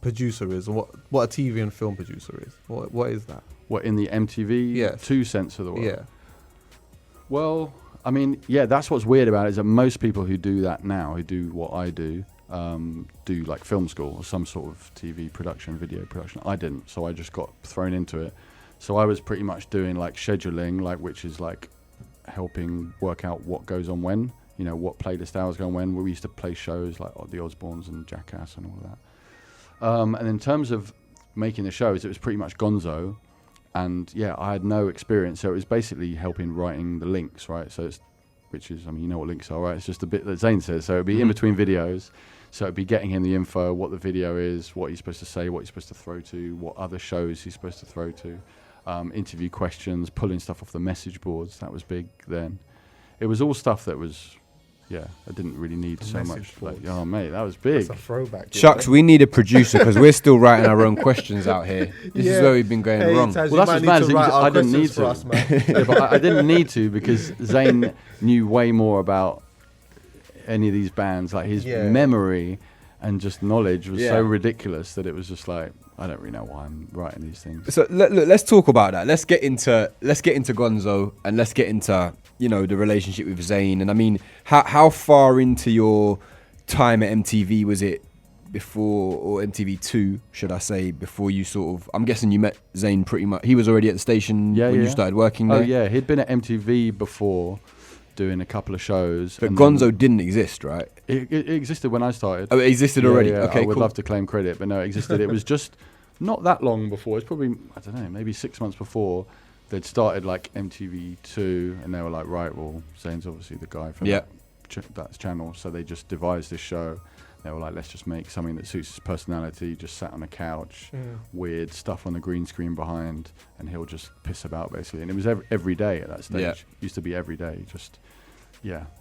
producer is, and what a TV and film producer is? What is that? What, in the MTV 2 sense of the word? Yeah. Well, I mean, that's what's weird about it, is that most people who do that now, who do what I do like film school or some sort of TV production, video production. I didn't, so I just got thrown into it. So I was pretty much doing like scheduling, like, which is like helping work out what goes on when, what playlist hours go on when. We used to play shows like the Osbournes and Jackass and all of that. And in terms of making the shows, it was pretty much Gonzo. And I had no experience, so it was basically helping writing the links, right? So which is, I mean, you know what links are, right? It's just a bit that Zayn says. So it'd be in between videos. So it'd be getting him the info, what the video is, what he's supposed to say, what he's supposed to throw to, what other shows he's supposed to throw to, interview questions, pulling stuff off the message boards. That was big then. It was all stuff that was, I didn't really need so much. Like, oh mate, that was big. That's a throwback. Chucks, we need a producer because we're still writing our own questions out here. This is where we've been going wrong. Taz, well, that's what's mad. I didn't need to. Us, man. But I didn't need to, because Zayn knew way more about any of these bands. Like his memory and just knowledge was so ridiculous that it was just like, I don't really know why I'm writing these things. So let's talk about that. Let's get into Gonzo, and let's get into the relationship with Zayn. And I mean, how far into your time at MTV was it before, or MTV2 should I say, before you sort of, I'm guessing you met Zayn pretty much, he was already at the station when you started working there? Oh yeah, he'd been at MTV before doing a couple of shows. But Gonzo didn't exist, right? It existed when I started. Oh, it existed already? Yeah, okay, I would cool. love to claim credit, but no, it existed. It was just not that long before. It's probably, I don't know, maybe 6 months before they'd started like MTV2, and they were like, right, well, Zayn's obviously the guy for that channel, so they just devised this show. They were like, let's just make something that suits his personality, just sat on a couch, weird stuff on the green screen behind, and he'll just piss about basically. And it was every day at that stage. Used to be every day, just,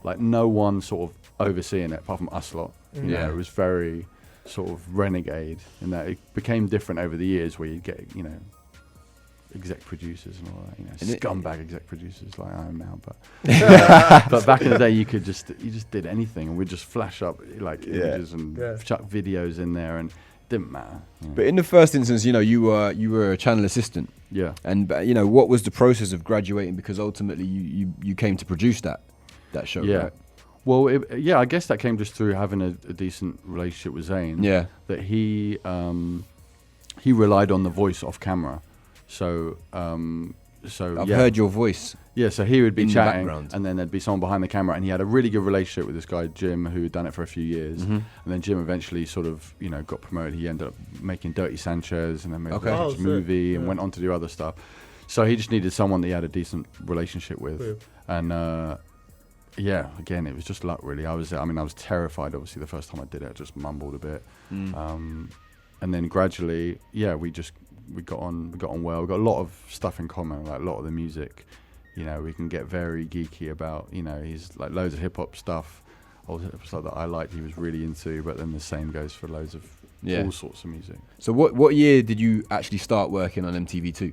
like no one sort of overseeing it apart from us lot. It was very sort of renegade in that. It became different over the years, where you get, exec producers and all that, scumbag exec producers like I am now, but but back in the day you just did anything, and we'd just flash up like images and chuck videos in there, and it didn't matter. But in the first instance, you were a channel assistant. Yeah. And what was the process of graduating, because ultimately you came to produce that show, right? Well, I guess that came just through having a decent relationship with Zayn. Yeah. That he relied on the voice off camera. So I've heard your voice. Yeah, so he would be chatting, and then there'd be someone behind the camera, and he had a really good relationship with this guy Jim, who had done it for a few years, and then Jim eventually sort of got promoted. He ended up making Dirty Sanchez, and then made a movie, and went on to do other stuff. So he just needed someone that he had a decent relationship with, and again, it was just luck really. I was terrified obviously the first time I did it. I just mumbled a bit, and then gradually, we got on well. We got a lot of stuff in common, like a lot of the music. We can get very geeky about. He's like loads of hip hop stuff, all the stuff that I liked. He was really into, but then the same goes for loads of all sorts of music. So what year did you actually start working on MTV2?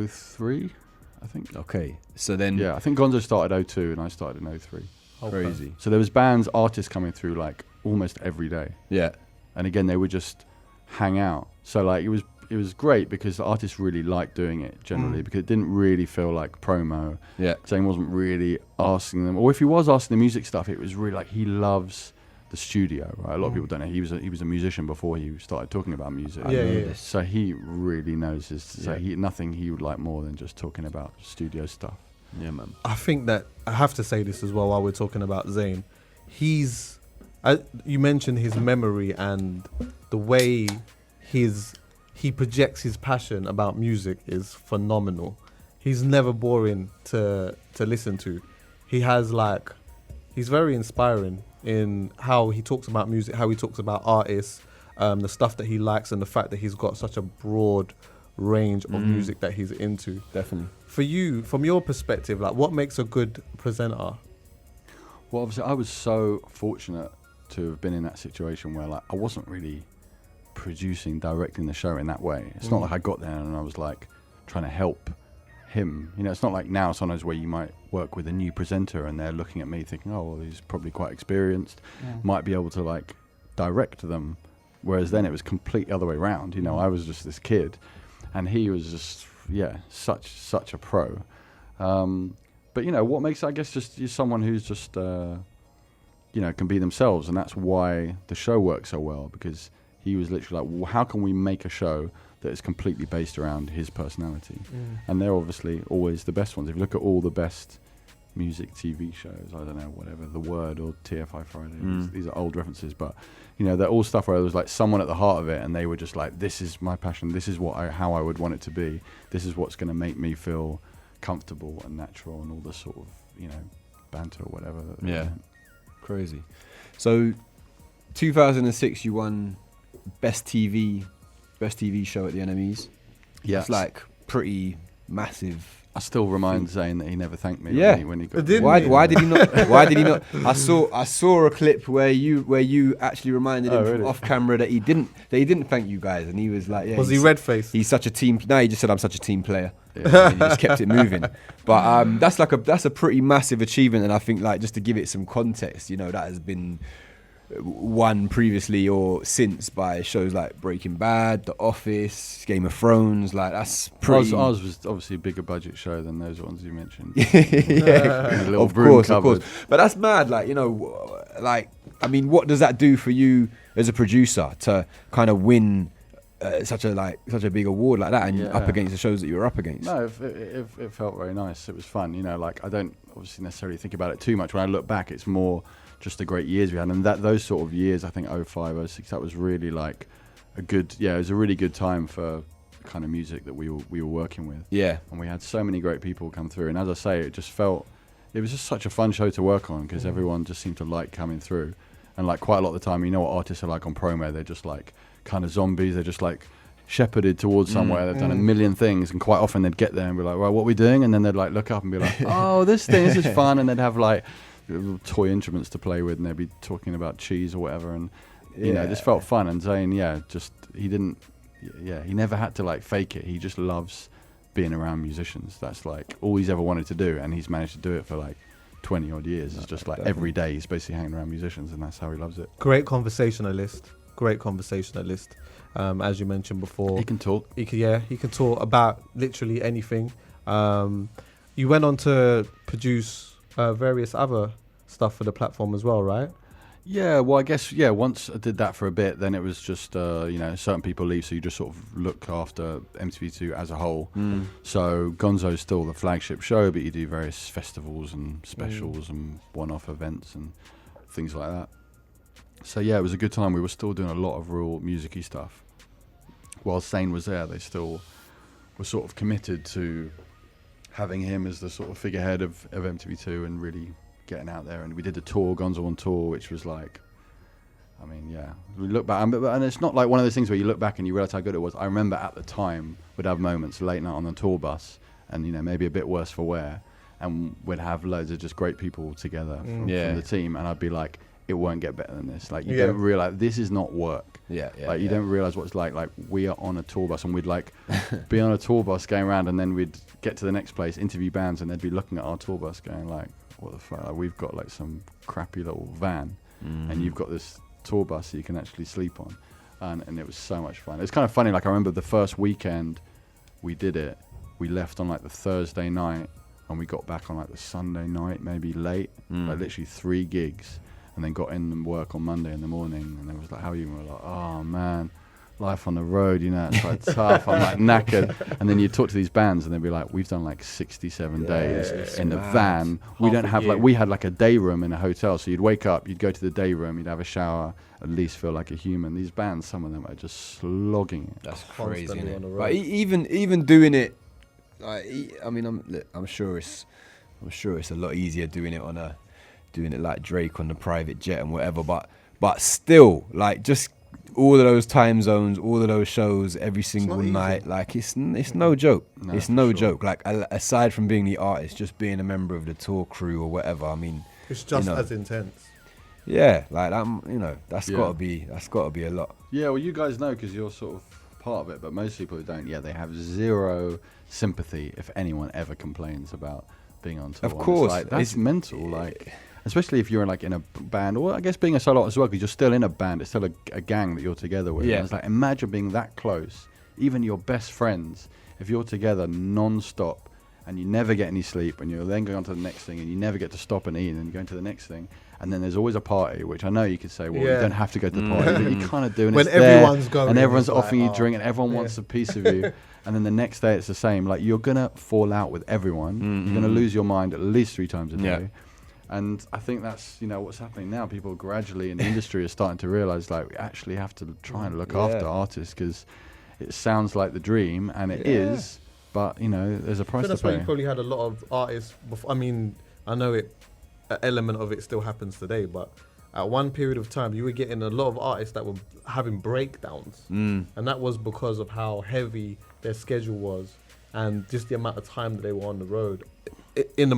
03, I think. Okay, so then I think Gonzo started 02 and I started in 03. Crazy. So there was artists coming through like almost every day. Yeah, and again they would just hang out. So like it was great because the artists really liked doing it generally, because it didn't really feel like promo. Yeah, Zayn wasn't really asking them, or if he was asking the music stuff, it was really like he loves the studio, right? A lot of people don't know he was a musician before he started talking about music. So he really knows his. So nothing he would like more than just talking about studio stuff. Yeah, man. I think that I have to say this as well while we're talking about Zayn. He's, you mentioned his memory and the way he projects his passion about music is phenomenal. He's never boring to listen to. He's very inspiring in how he talks about music, how he talks about artists, the stuff that he likes, and the fact that he's got such a broad range of music that he's into. Definitely. For you, from your perspective, like what makes a good presenter? Well, obviously, I was so fortunate to have been in that situation where, like, I wasn't really producing, directing the show in that way. It's not like I got there and I was like trying to help him. You know, it's not like now sometimes where you might work with a new presenter and they're looking at me thinking, oh, well, he's probably quite experienced, might be able to like direct them. Whereas then it was completely other way around. You know, I was just this kid, and he was just such a pro. But you know what makes, I guess, just you're someone who's just you know, can be themselves, and that's why the show works so well, because he was literally like, well, how can we make a show that is completely based around his personality? And they're obviously always the best ones. If you look at all the best music TV shows, I don't know, whatever, The Word or TFI Friday, these are old references, but you know, they're all stuff where there was like someone at the heart of it, and they were just like, this is my passion, this is how I would want it to be, this is what's going to make me feel comfortable and natural, and all the sort of, you know, banter or whatever. Crazy. So 2006 you won best TV show at the NMEs. Yeah, it's like pretty massive. I still remind Zayn that he never thanked me when he got Why did he not? Why did he not? I saw a clip where you actually reminded him really? off camera that he didn't thank you guys, and he was like, was he red faced? He's such a team. No, he just said, I'm such a team player. And he just kept it moving. But that's a pretty massive achievement, and I think, like, just to give it some context, you know, that has been won previously or since by shows like Breaking Bad, The Office, Game of Thrones. Like, that's pretty. Ours was obviously a bigger budget show than those ones you mentioned. Yeah, of course. But that's mad. Like, you know, like, I mean, what does that do for you as a producer to kind of win such a big award like that, and up against the shows that you were up against? No, it felt very nice. It was fun. You know, like, I don't obviously necessarily think about it too much. When I look back, it's more just the great years we had, and those sort of years, I think 05, 06, that was really like it was a really good time for the kind of music that we were working with. Yeah. And we had so many great people come through, and as I say, it was just such a fun show to work on, because everyone just seemed to like coming through. And like quite a lot of the time, you know what artists are like on promo, they're just like kind of zombies, they're just like shepherded towards somewhere. They've done a million things, and quite often they'd get there and be like, well, what are we doing? And then they'd like look up and be like, oh, this is fun. And they'd have like little toy instruments to play with, and they'd be talking about cheese or whatever, and you know, it just felt fun. And Zayn, he never had to like fake it. He just loves being around musicians. That's like all he's ever wanted to do, and he's managed to do it for like 20 odd years. It's just like every day he's basically hanging around musicians, and that's how he loves it. Great conversationalist. As you mentioned before, he can talk. He can talk about literally anything. You went on to produce various other stuff for the platform as well, right? Yeah, well, I guess, once I did that for a bit, then it was just, you know, certain people leave, so you just sort of look after MTV2 as a whole. So Gonzo's still the flagship show, but you do various festivals and specials and one-off events and things like that. So yeah, it was a good time. We were still doing a lot of real music-y stuff. While Zayn was there, they still were sort of committed to having him as the sort of figurehead of MTV2 and really getting out there. And we did a tour, Gonzo on tour, which was like, I mean, we look back, and it's not like one of those things where you look back and you realize how good it was. I remember at the time we'd have moments late night on the tour bus, and you know, maybe a bit worse for wear, and we'd have loads of just great people together from the team, and I'd be like, it won't get better than this. Like, you don't realize this is not work. Like, you don't realize what it's like we are on a tour bus, and we'd like be on a tour bus going around, and then we'd get to the next place, interview bands, and they'd be looking at our tour bus going like, what the fuck? Like, we've got like some crappy little van, and you've got this tour bus that you can actually sleep on. And it was so much fun. It's kind of funny, like, I remember the first weekend we did it, we left on like the Thursday night, and we got back on like the Sunday night, maybe late, like literally 3 gigs. And then got in and work on Monday in the morning, and they was like, how are you? And we were like, oh man, life on the road, you know, it's like tough. I'm like knackered. And then you talk to these bands and they'll be like, we've done like 67 days in the van. We don't have like, we had like a day room in a hotel. So you'd wake up, you'd go to the day room, you'd have a shower, at least feel like a human. These bands, some of them are just slogging it. That's crazy, isn't it? But even doing it, I mean, I'm sure it's a lot easier doing it like Drake on the private jet and whatever. But still, like, just all of those time zones, all of those shows every single night, like it's no joke. No, it's no joke. Like aside from being the artist, just being a member of the tour crew or whatever. I mean, it's just as intense. Yeah, like that's gotta be a lot. Yeah, well, you guys know because you're sort of part of it, but most people who don't, they have zero sympathy if anyone ever complains about being on tour. Of course, like, that's mental. Like, especially if you're like in a band, or I guess being a solo artist as well, because you're still in a band. It's still a gang that you're together with. Yeah, it's like, imagine being that close, even your best friends, if you're together non-stop and you never get any sleep, and you're then going on to the next thing, and you never get to stop and eat, and then you go into the next thing. And then there's always a party, which I know you could say, well, you don't have to go to the party, but you kind of do. And when it's everyone's there, going, and everyone's offering you drink, and everyone wants a piece of you. And then the next day it's the same. Like, you're gonna fall out with everyone. You're gonna lose your mind at least 3 times a day. Yeah. And I think that's what's happening now. People gradually in the industry are starting to realize, like, we actually have to try and look after artists, because it sounds like the dream, and it is. But there's a price to pay. That's why you probably had a lot of artists before. I mean, I know an element of it still happens today, but at one period of time, you were getting a lot of artists that were having breakdowns, and that was because of how heavy their schedule was, and just the amount of time that they were on the road. In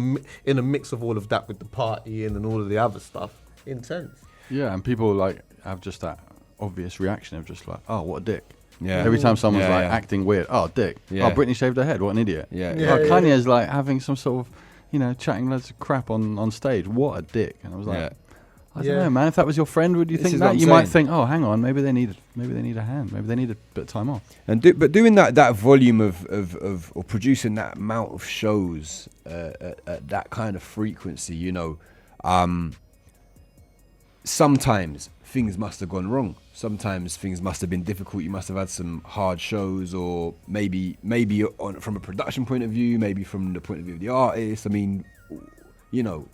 a mix of all of that with the partying and all of the other stuff, intense. Yeah, and people like have just that obvious reaction of just like, oh, what a dick. Yeah. Every time someone's acting weird, oh, dick. Yeah. Oh, Britney shaved her head, what an idiot. Yeah. Kanye's like having some sort of, chatting loads of crap on stage. What a dick. And I was like, I don't know, man. If that was your friend, would you think that? You might think, oh, hang on, maybe they need a hand. Maybe they need a bit of time off. But doing that volume of or producing that amount of shows at that kind of frequency, sometimes things must have gone wrong. Sometimes things must have been difficult. You must have had some hard shows, or maybe from a production point of view, maybe from the point of view of the artist. I mean,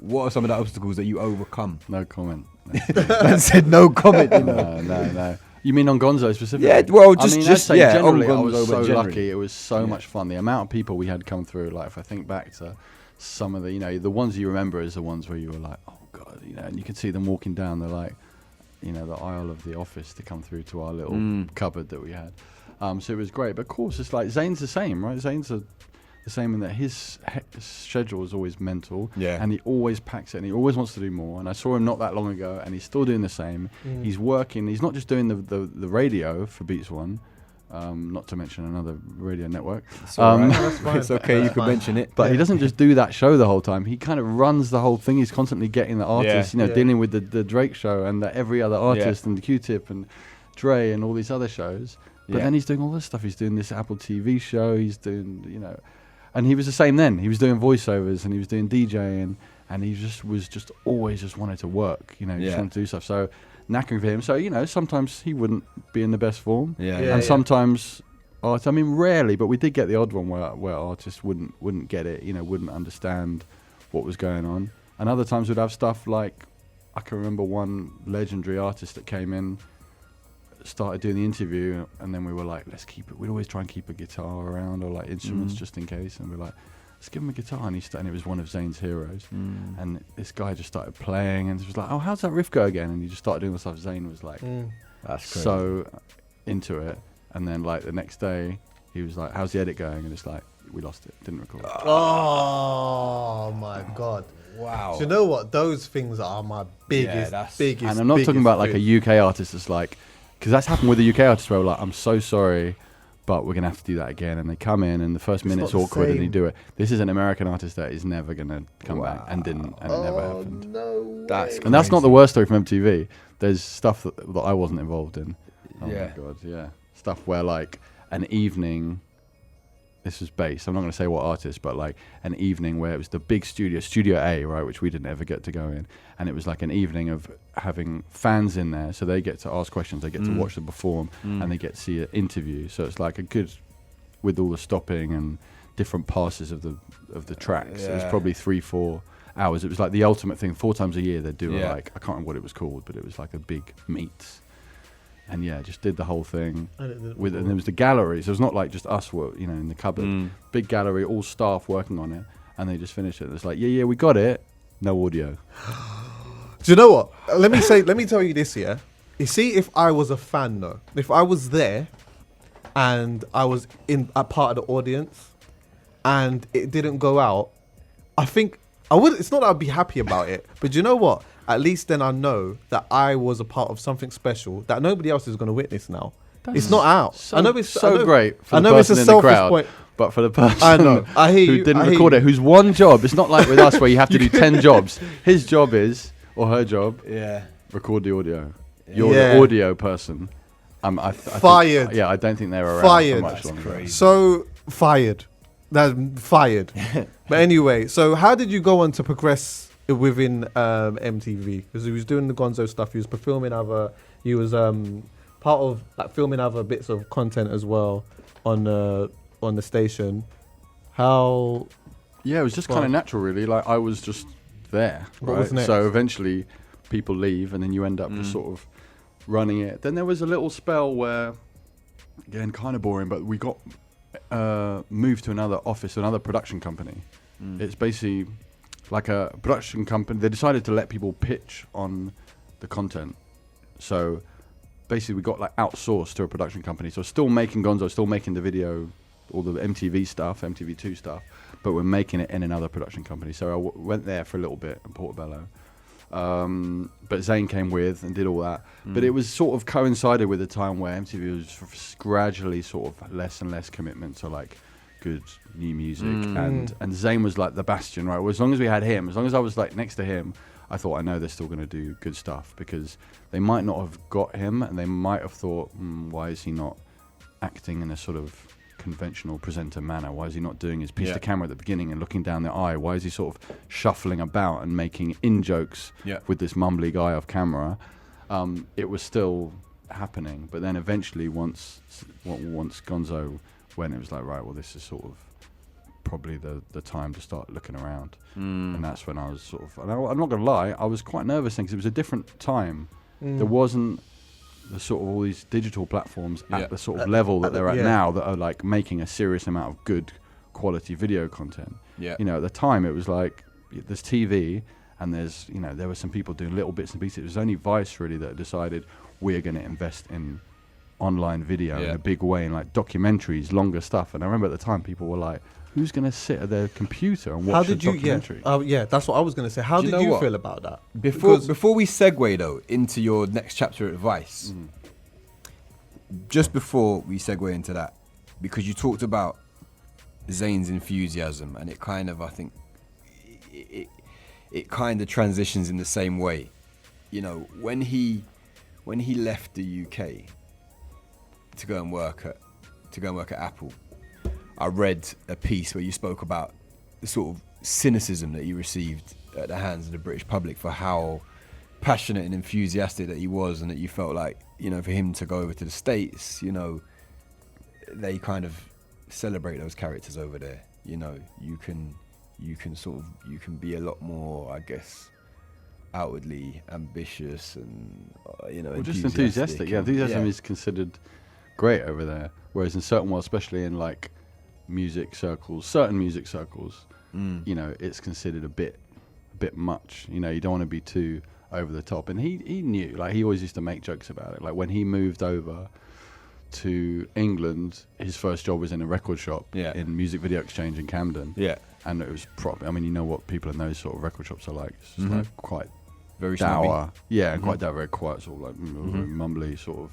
what are some of the obstacles that you overcome? No comment. I said no comment. No. You mean on Gonzo specifically? Yeah, well, generally, on I was Gonzo, so generally. lucky. It was so much fun. The amount of people we had come through, like, if I think back to some of the so you remember is the ones where you were like, oh God, and you could see them walking down the the aisle of the office to come through to our little cupboard that we had. So it was great. But of course, it's like Zayn's the same, right? Zayn's the same in that his schedule is always mental, and he always packs it, and he always wants to do more. And I saw him not that long ago, and he's still doing the same. He's working. He's not just doing the radio for Beats One, not to mention another radio network. It's all right. That's fine. It's okay, you could mention it. But he doesn't just do that show the whole time. He kind of runs the whole thing. He's constantly getting the artists, dealing with the Drake show and every other artist and the Q-Tip and Dre and all these other shows. But then he's doing all this stuff. He's doing this Apple TV show. He's doing, and he was the same then. He was doing voiceovers and he was doing DJing, and he was always just wanted to work. He just wanted to do stuff. So knackering for him. So sometimes he wouldn't be in the best form, and sometimes rarely, but we did get the odd one where artists wouldn't get it. Wouldn't understand what was going on. And other times we'd have stuff like, I can remember one legendary artist that came in, started doing the interview, and then we were like, let's keep it. We'd always try and keep a guitar around, or like instruments just in case, and we're like, let's give him a guitar. And and it was one of Zayn's heroes, and this guy just started playing, and it was like, oh, how's that riff go again? And he just started doing the stuff. Zayn was like, that's crazy. So into it. And then like the next day he was like, how's the edit going? And it's like, we lost it, didn't record it. Oh my God. Wow. Do you know what? Those things are my biggest. And I'm not talking about like a UK artist that's like, because that's happened with the UK artists where we're like, I'm so sorry, but we're going to have to do that again. And they come in and the first minute's awkward and you do it. This is an American artist that is never going to come back and didn't, and it never happened. No. That's and that's not the worst story from MTV. There's stuff that I wasn't involved in. Oh my God, yeah. Stuff where like an evening, this was based, I'm not going to say what artist, but like an evening where it was the big Studio A, right, which we didn't ever get to go in. And it was like an evening of having fans in there. So they get to ask questions, they get to watch them perform, and they get to see an interview. So it's like a good, with all the stopping and different passes of the tracks. It was probably 3-4 hours. It was like the ultimate thing. 4 times a year they'd do like, I can't remember what it was called, but it was like a big meet. And just did the whole thing. And there was the gallery. So it was not like just us, in the cupboard. Big gallery, all staff working on it, and they just finished it. It's like, yeah, we got it. No audio. Do you know what? Let me tell you this, yeah. You see, if I was a fan, though, if I was there, and I was in a part of the audience, and it didn't go out, I think I would. It's not that I'd be happy about it, but do you know what? At least then I know that I was a part of something special that nobody else is going to witness now. It's not out. I know it's great for the person in the crowd, but for the person who didn't record it, whose one job, it's not like with us where you have to do 10 jobs. His job is, or her job, record the audio. You're the audio person. I fired. I don't think they're around for much longer. Crazy. So fired. That's fired. But anyway, so how did you go on to progress within MTV? Because he was doing the Gonzo stuff. He was filming other. He was part of like filming other bits of content as well on the station. How? Yeah, it was just kind of natural, really. Like I was just there. What was next? So eventually, people leave, and then you end up just sort of running it. Then there was a little spell where, again, kind of boring, but we got moved to another office, another production company. It's basically like a production company. They decided to let people pitch on the content. So basically we got like outsourced to a production company. So still making Gonzo, still making the video, all the MTV stuff, MTV2 stuff, but we're making it in another production company. So I went there for a little bit in Portobello. But Zayn came with and did all that. But it was sort of coincided with a time where MTV was gradually sort of less and less commitment to like good new music. And Zayn was like the bastion, right? Well, as long as we had him, as long as I was like next to him, I thought, I know they're still going to do good stuff, because they might not have got him and they might have thought, why is he not acting in a sort of conventional presenter manner? Why is he not doing his piece to camera at the beginning and looking down the eye? Why is he sort of shuffling about and making in-jokes with this mumbly guy off camera? It was still happening. But then eventually once Gonzo went, it was like, right, well, this is sort of probably the time to start looking around. And that's when I was sort of, and I'm not going to lie, I was quite nervous because it was a different time. There wasn't the sort of all these digital platforms at the sort of level that they're at now, that are like making a serious amount of good quality video content. At the time it was like there's TV and there's there were some people doing little bits and pieces. It was only Vice really that decided we're going to invest in online video in a big way, and like documentaries, longer stuff. And I remember at the time people were like, who's going to sit at their computer and watch a documentary? That's what I was going to say. How did you feel about that? Before we segue though into your next chapter at Vice, just before we segue into that, because you talked about Zayn's enthusiasm, and it kind of, I think, it kind of transitions in the same way. When he left the UK to go and work at Apple, I read a piece where you spoke about the sort of cynicism that you received at the hands of the British public for how passionate and enthusiastic that he was, and that you felt like, for him to go over to the States, they kind of celebrate those characters over there. You can be a lot more, I guess, outwardly ambitious and just enthusiastic. Yeah, enthusiasm is considered great over there, whereas in certain worlds, especially in like certain music circles, it's considered a bit much. You don't want to be too over the top. And he knew, like, he always used to make jokes about it. Like when he moved over to England, his first job was in a record shop in Music Video Exchange in Camden. And it was I mean, what people in those sort of record shops are like. It's just like quite very dour. Quite dour, very quiet, sort of like very mumbly sort of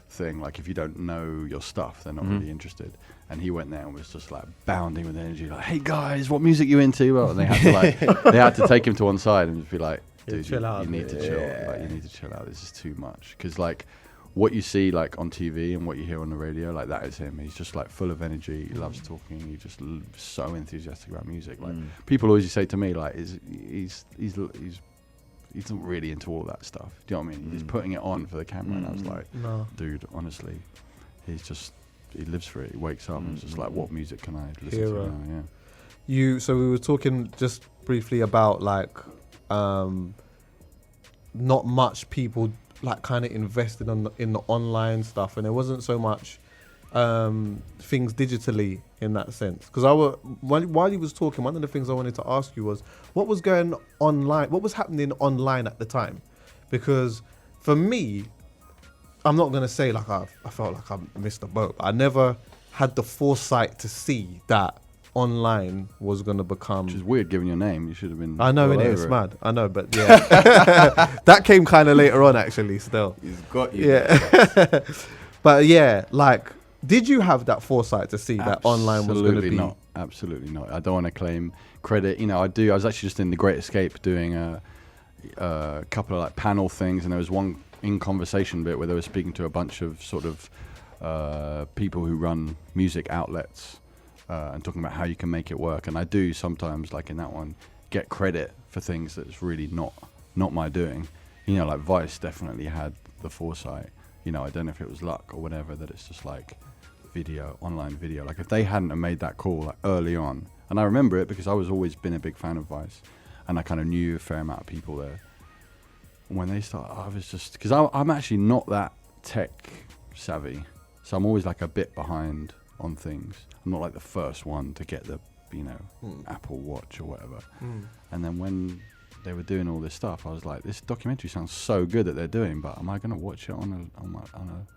thing. Like if you don't know your stuff, they're not really interested. And he went there and was just like bounding with energy, like, "Hey guys, what music you into?" Well, and they had to take him to one side and just be like, "Dude, you need to chill. Like, you need to chill out. This is too much." Because like what you see like on TV and what you hear on the radio, like that is him. He's just like full of energy. He loves talking. He just so enthusiastic about music. Like people always say to me, like he's not really into all that stuff. Do you know what I mean? He's putting it on for the camera, and I was like, dude, honestly, he lives for it. He wakes up and it's just like, what music can I listen to now? Yeah. So we were talking just briefly about like not much people like kind of invested in the online stuff, and there wasn't so much things digitally in that sense. Because while you was talking, one of the things I wanted to ask you was what was going online, what was happening online at the time? Because for me, I'm not gonna say like I felt like I missed the boat. I never had the foresight to see that online was gonna become. Which is weird, given your name. You should have been. I know, innit? It's mad. I know, but yeah, that came kind of later on, actually. Still, he's got you. Yeah, but yeah, like, did you have that foresight to see that online was gonna be? Not. Absolutely not. I don't want to claim credit. You know, I do. I was actually just in The Great Escape doing a couple of like panel things, and there was one in conversation bit where they were speaking to a bunch of sort of people who run music outlets. And talking about how you can make it work. And I do sometimes, like in that one, get credit for things that's really not my doing. You know, like Vice definitely had the foresight. You know, I don't know if it was luck or whatever, that it's just like online video. Like if they hadn't have made that call like early on, and I remember it because I was always been a big fan of Vice, and I kind of knew a fair amount of people there. When they started, I was just, because I'm actually not that tech savvy, so I'm always like a bit behind on things. I'm not like the first one to get the, Apple Watch or whatever. And then when they were doing all this stuff, I was like, this documentary sounds so good that they're doing, but am I going to watch it on a?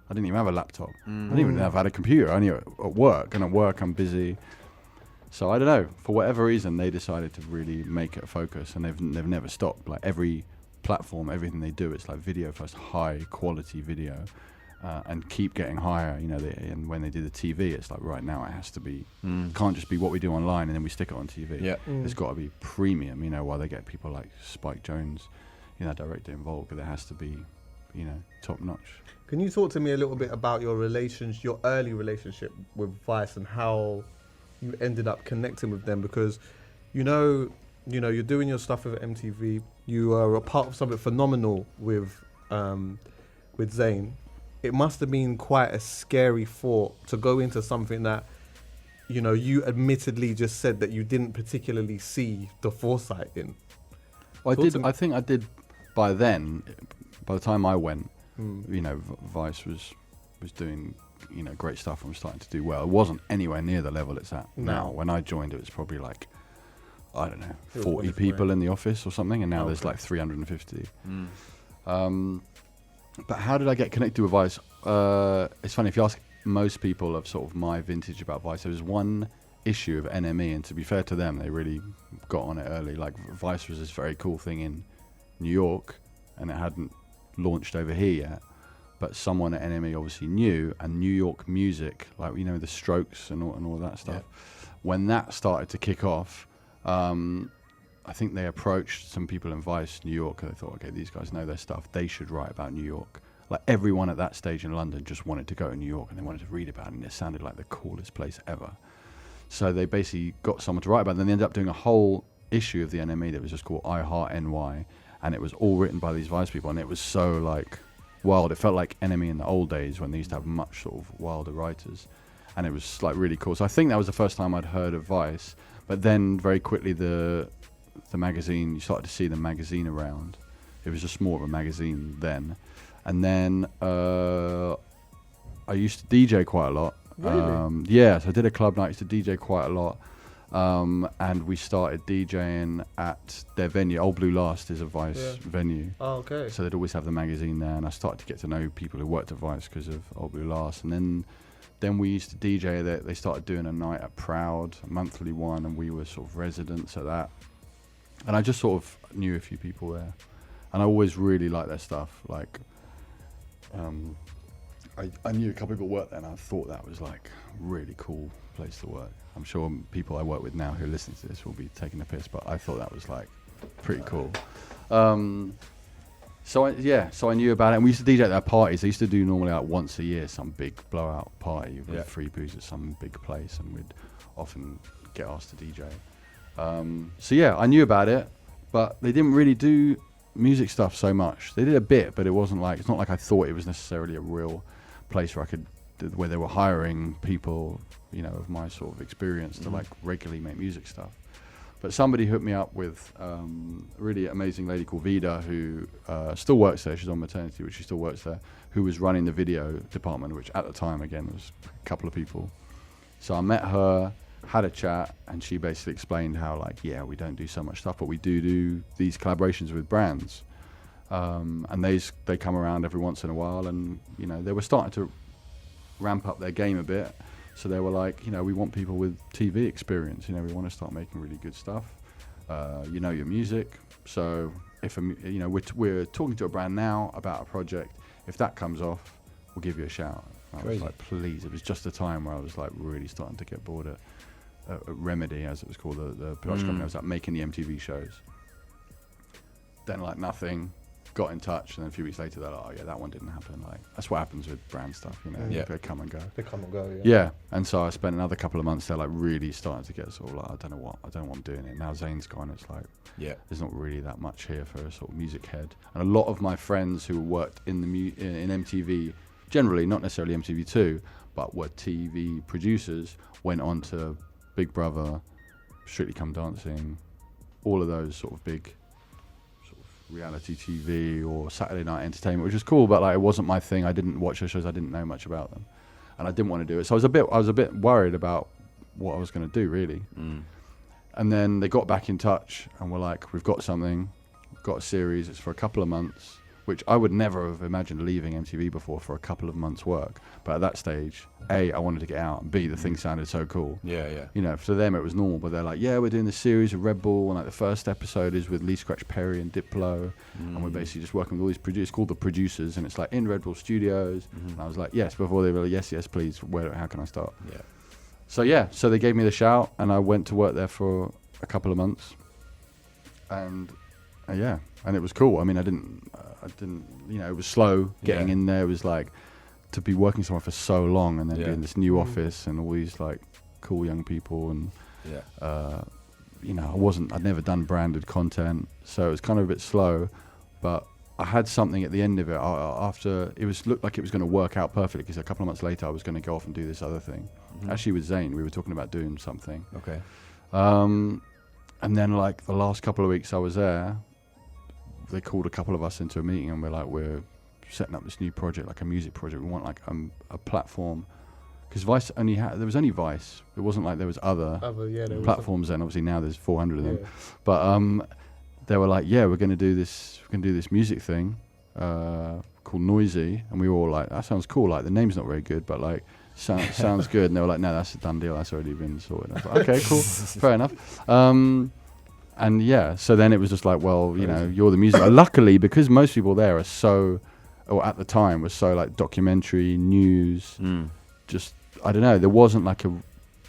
I didn't even have a laptop. I didn't even have had a computer. Only at work, and at work I'm busy. So I don't know. For whatever reason, they decided to really make it a focus, and they've never stopped. Like every platform, everything they do, it's like video first, high quality video. And keep getting higher, and when they do the TV, it's like right now it has to be, can't just be what we do online and then we stick it on TV. Yeah. It's got to be premium, while they get people like Spike Jones, director involved, but there has to be, top notch. Can you talk to me a little bit about your early relationship with Vice and how you ended up connecting with them? Because, you're doing your stuff with MTV, you are a part of something phenomenal with Zayn. It must have been quite a scary thought to go into something that, you admittedly just said that you didn't particularly see the foresight in. Well, I think I did by then. By the time I went, Vice was doing, great stuff and was starting to do well. It wasn't anywhere near the level it's at now. When I joined, it was probably like, I don't know, 40 people in the office or something, and now there's like 350. But how did I get connected with Vice? It's funny, if you ask most people of sort of my vintage about Vice, there was one issue of NME, and to be fair to them, they really got on it early. Like Vice was this very cool thing in New York, and it hadn't launched over here yet. But someone at NME obviously knew, and New York music, like the Strokes and all that stuff. Yeah. When that started to kick off, I think they approached some people in Vice, New York, and they thought, okay, these guys know their stuff. They should write about New York. Like everyone at that stage in London just wanted to go to New York, and they wanted to read about it, and it sounded like the coolest place ever. So they basically got someone to write about it. Then they ended up doing a whole issue of the NME that was just called I Heart NY, and it was all written by these Vice people, and it was so like wild. It felt like NME in the old days when they used to have much sort of wilder writers, and it was like really cool. So I think that was the first time I'd heard of Vice. But then very quickly the magazine, you started to see the magazine around. It was just more of a magazine then. And then I used to DJ quite a lot. Really? Yeah, so I did a club night, used to DJ quite a lot. And we started DJing at their venue. Old Blue Last is a Vice venue. Oh, okay. So they'd always have the magazine there, and I started to get to know people who worked at Vice because of Old Blue Last. And then we used to DJ there. They started doing a night at Proud, a monthly one, and we were sort of residents at that. And I just sort of knew a few people there, and I always really liked their stuff. Like, I knew a couple of people worked there, and I thought that was like a really cool place to work. I'm sure people I work with now who listen to this will be taking the piss, but I thought that was like pretty cool. So I knew about it, and we used to DJ at their parties. They used to do normally like once a year some big blowout party with free booze at some big place, and we'd often get asked to DJ. So yeah, I knew about it, but they didn't really do music stuff so much. They did a bit, but it's not like I thought it was necessarily a real place where they were hiring people, you know, of my sort of experience to like regularly make music stuff. But somebody hooked me up with a really amazing lady called Vida, who still works there. She's on maternity, but she still works there, who was running the video department, which at the time, again, was a couple of people. So I met her, had a chat, and she basically explained how, like, yeah, we don't do so much stuff, but we do these collaborations with brands. And they come around every once in a while, and, you know, they were starting to ramp up their game a bit. So they were like, you know, we want people with TV experience. You know, we want to start making really good stuff. You know your music. So if you know, we're talking to a brand now about a project. If that comes off, we'll give you a shout. I was like, please. It was just a time where I was like really starting to get bored at Remedy, as it was called, the production company. I was like making the MTV shows. Then like nothing. Got in touch, and then a few weeks later they're like, oh yeah, that one didn't happen. Like, that's what happens with brand stuff, you know. They come and go. They come and go, yeah. And so I spent another couple of months there, like really starting to get sort of like, I don't know what I'm doing it. Now Zane's gone, it's like, there's not really that much here for a sort of music head. And a lot of my friends who worked in in MTV, generally, not necessarily MTV2, but were TV producers, went on to Big Brother, Strictly Come Dancing, all of those sort of big reality TV or Saturday night entertainment, which was cool, but like it wasn't my thing. I didn't watch those shows. I didn't know much about them, and I didn't want to do it. So I was a bit worried about what I was going to do, really. And then they got back in touch and were like, "We've got something, we've got a series. It's for a couple of months," which I would never have imagined leaving MTV before for a couple of months' work. But at that stage, A, I wanted to get out, and B, the thing sounded so cool. Yeah. You know, for them it was normal, but they're like, yeah, we're doing this series of Red Bull, and like the first episode is with Lee Scratch Perry and Diplo, and we're basically just working with all these producers, called the Producers, and it's like in Red Bull Studios. And I was like, yes, before they were like, yes, please, how can I start? So they gave me the shout, and I went to work there for a couple of months, and and it was cool. I mean, I didn't, you know, it was slow getting in there. It was like, to be working somewhere for so long and then be in this new office and all these like cool young people, and you know, I'd never done branded content, so it was kind of a bit slow, but I had something at the end of it. After it looked like it was going to work out perfectly, because a couple of months later I was going to go off and do this other thing. Actually with Zane, we were talking about doing something. And then like the last couple of weeks I was there, they called a couple of us into a meeting, and we're setting up this new project, like a music project. We want like a platform, because Vice there was only Vice. It wasn't like there was other platforms then. Obviously now there's 400 of them. But they were like, yeah, we're going to do this music thing called Noisey, and we were all like, that sounds cool. Like the name's not very good, but like sounds good. And they were like, no, that's a done deal. That's already been sorted. I was like, okay, cool, fair enough. And so then it was just like, well, you know, you're the music. Luckily, because most people there are so, or at the time was so like documentary, news, just, I don't know,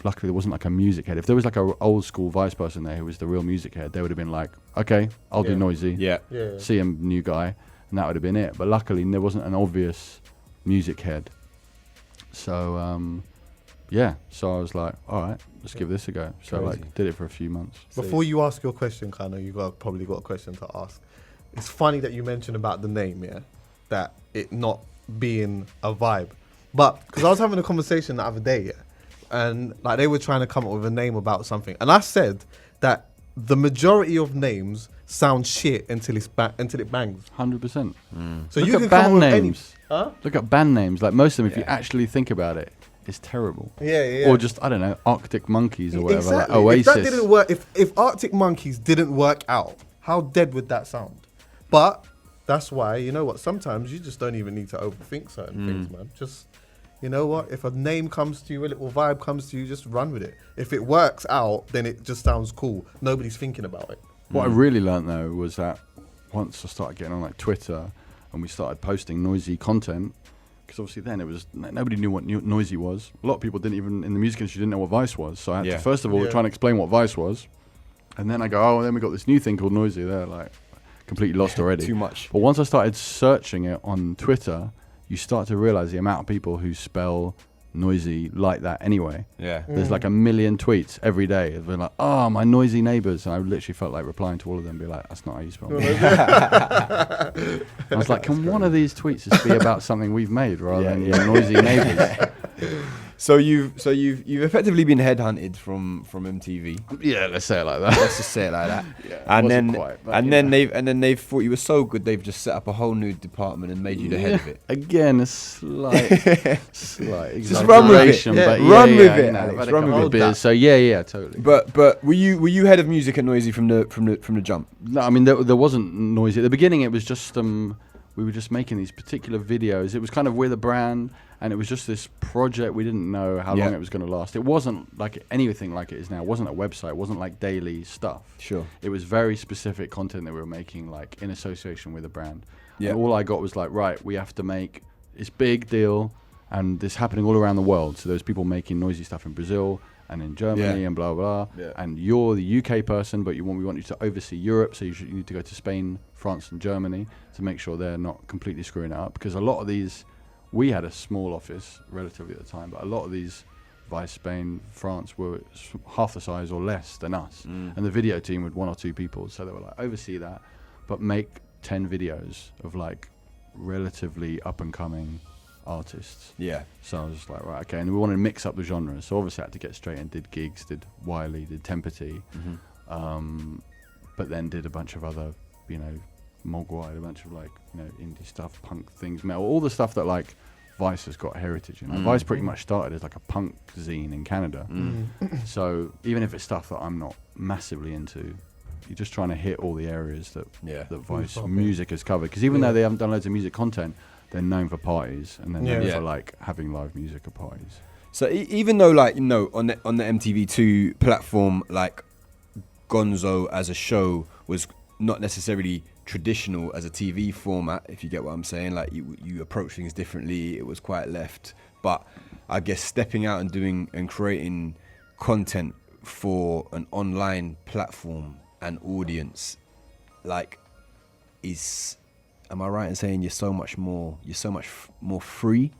luckily there wasn't like a music head. If there was like a old school Vice person there who was the real music head, they would have been like, okay, I'll do Noisey, see him, new guy, and that would have been it. But luckily there wasn't an obvious music head. So, so I was like, all right, let's give this a go. So like did it for a few months. Before you ask your question, Kano, probably got a question to ask. It's funny that you mentioned about the name, that it not being a vibe. But because I was having a conversation the other day, and like they were trying to come up with a name about something, and I said that the majority of names sound shit until it bangs. 100%. So look you at can band come up with names. Look at band names. Like most of them, if you actually think about it, it's terrible. Or just, I don't know, Arctic Monkeys or whatever. Exactly. Like Oasis. If that didn't work, if Arctic Monkeys didn't work out, how dead would that sound? But that's why, you know what, sometimes you just don't even need to overthink certain things, man. Just, you know what, if a name comes to you, a little vibe comes to you, just run with it. If it works out, then it just sounds cool. Nobody's thinking about it. What I really learned though was that once I started getting on like Twitter and we started posting Noisey content, because obviously then it was, nobody knew what Noisey was. A lot of people didn't even, in the music industry, didn't know what Vice was. So I had to first of all try and explain what Vice was. And then I go, oh, then we got this new thing called Noisey. They're like, completely lost already. Too much. But once I started searching it on Twitter, you start to realize the amount of people who spell Noisey like that anyway. Yeah. There's like a million tweets every day. They're like, oh, my noisy neighbours. And I literally felt like replying to all of them and be like, that's not how you spell it. I was like, can one of these tweets just be about something we've made rather than your noisy neighbours? So you've effectively been headhunted from MTV. Yeah, let's say it like that. Let's just say it like that. Yeah, and then they've thought you were so good they've just set up a whole new department and made you the head of it. Again, a slight Just run with it. exaggeration, Yeah. but Run with it, you know, Alex, I've had a run with couple it. of beers, so yeah, totally. But were you head of music at Noisey from the jump? No, I mean there wasn't Noisey at the beginning. It was just we were just making these particular videos. It was kind of with a brand, and it was just this project. We didn't know how long it was going to last. It wasn't like anything like it is now. It wasn't a website. It wasn't like daily stuff. Sure. It was very specific content that we were making, like in association with a brand. Yeah. And all I got was like, right, we have to make this big deal, and this happening all around the world. So there's people making Noisey stuff in Brazil and in Germany and blah blah. Yeah. And you're the UK person, but we want you to oversee Europe. So you need to go to Spain, France, and Germany to make sure they're not completely screwing it up. Because a lot of these, we had a small office relatively at the time, but a lot of these, Vice, Spain, France, were half the size or less than us. And the video team with 1 or 2 people. So they were like, oversee that, but make 10 videos of like relatively up and coming artists. Yeah. So I was just like, right, okay. And we wanted to mix up the genres. So obviously I had to get straight in, did gigs, did Wiley, did Tempety, but then did a bunch of other, you know, Mogwai, a bunch of like, you know, indie stuff, punk things, metal, all the stuff that like Vice has got heritage, you know. Vice pretty much started as like a punk zine in Canada. So even if it's stuff that I'm not massively into, you're just trying to hit all the areas that Vice music has covered. Because even though they haven't done loads of music content, they're known for parties, and they're known for like having live music at parties. So even though, like, you know, on the MTV2 platform, like Gonzo as a show was not necessarily traditional as a TV format, if you get what I'm saying. Like you approach things differently. It was quite left, but I guess stepping out and doing and creating content for an online platform and audience, like, is, am I right in saying you're so much more free?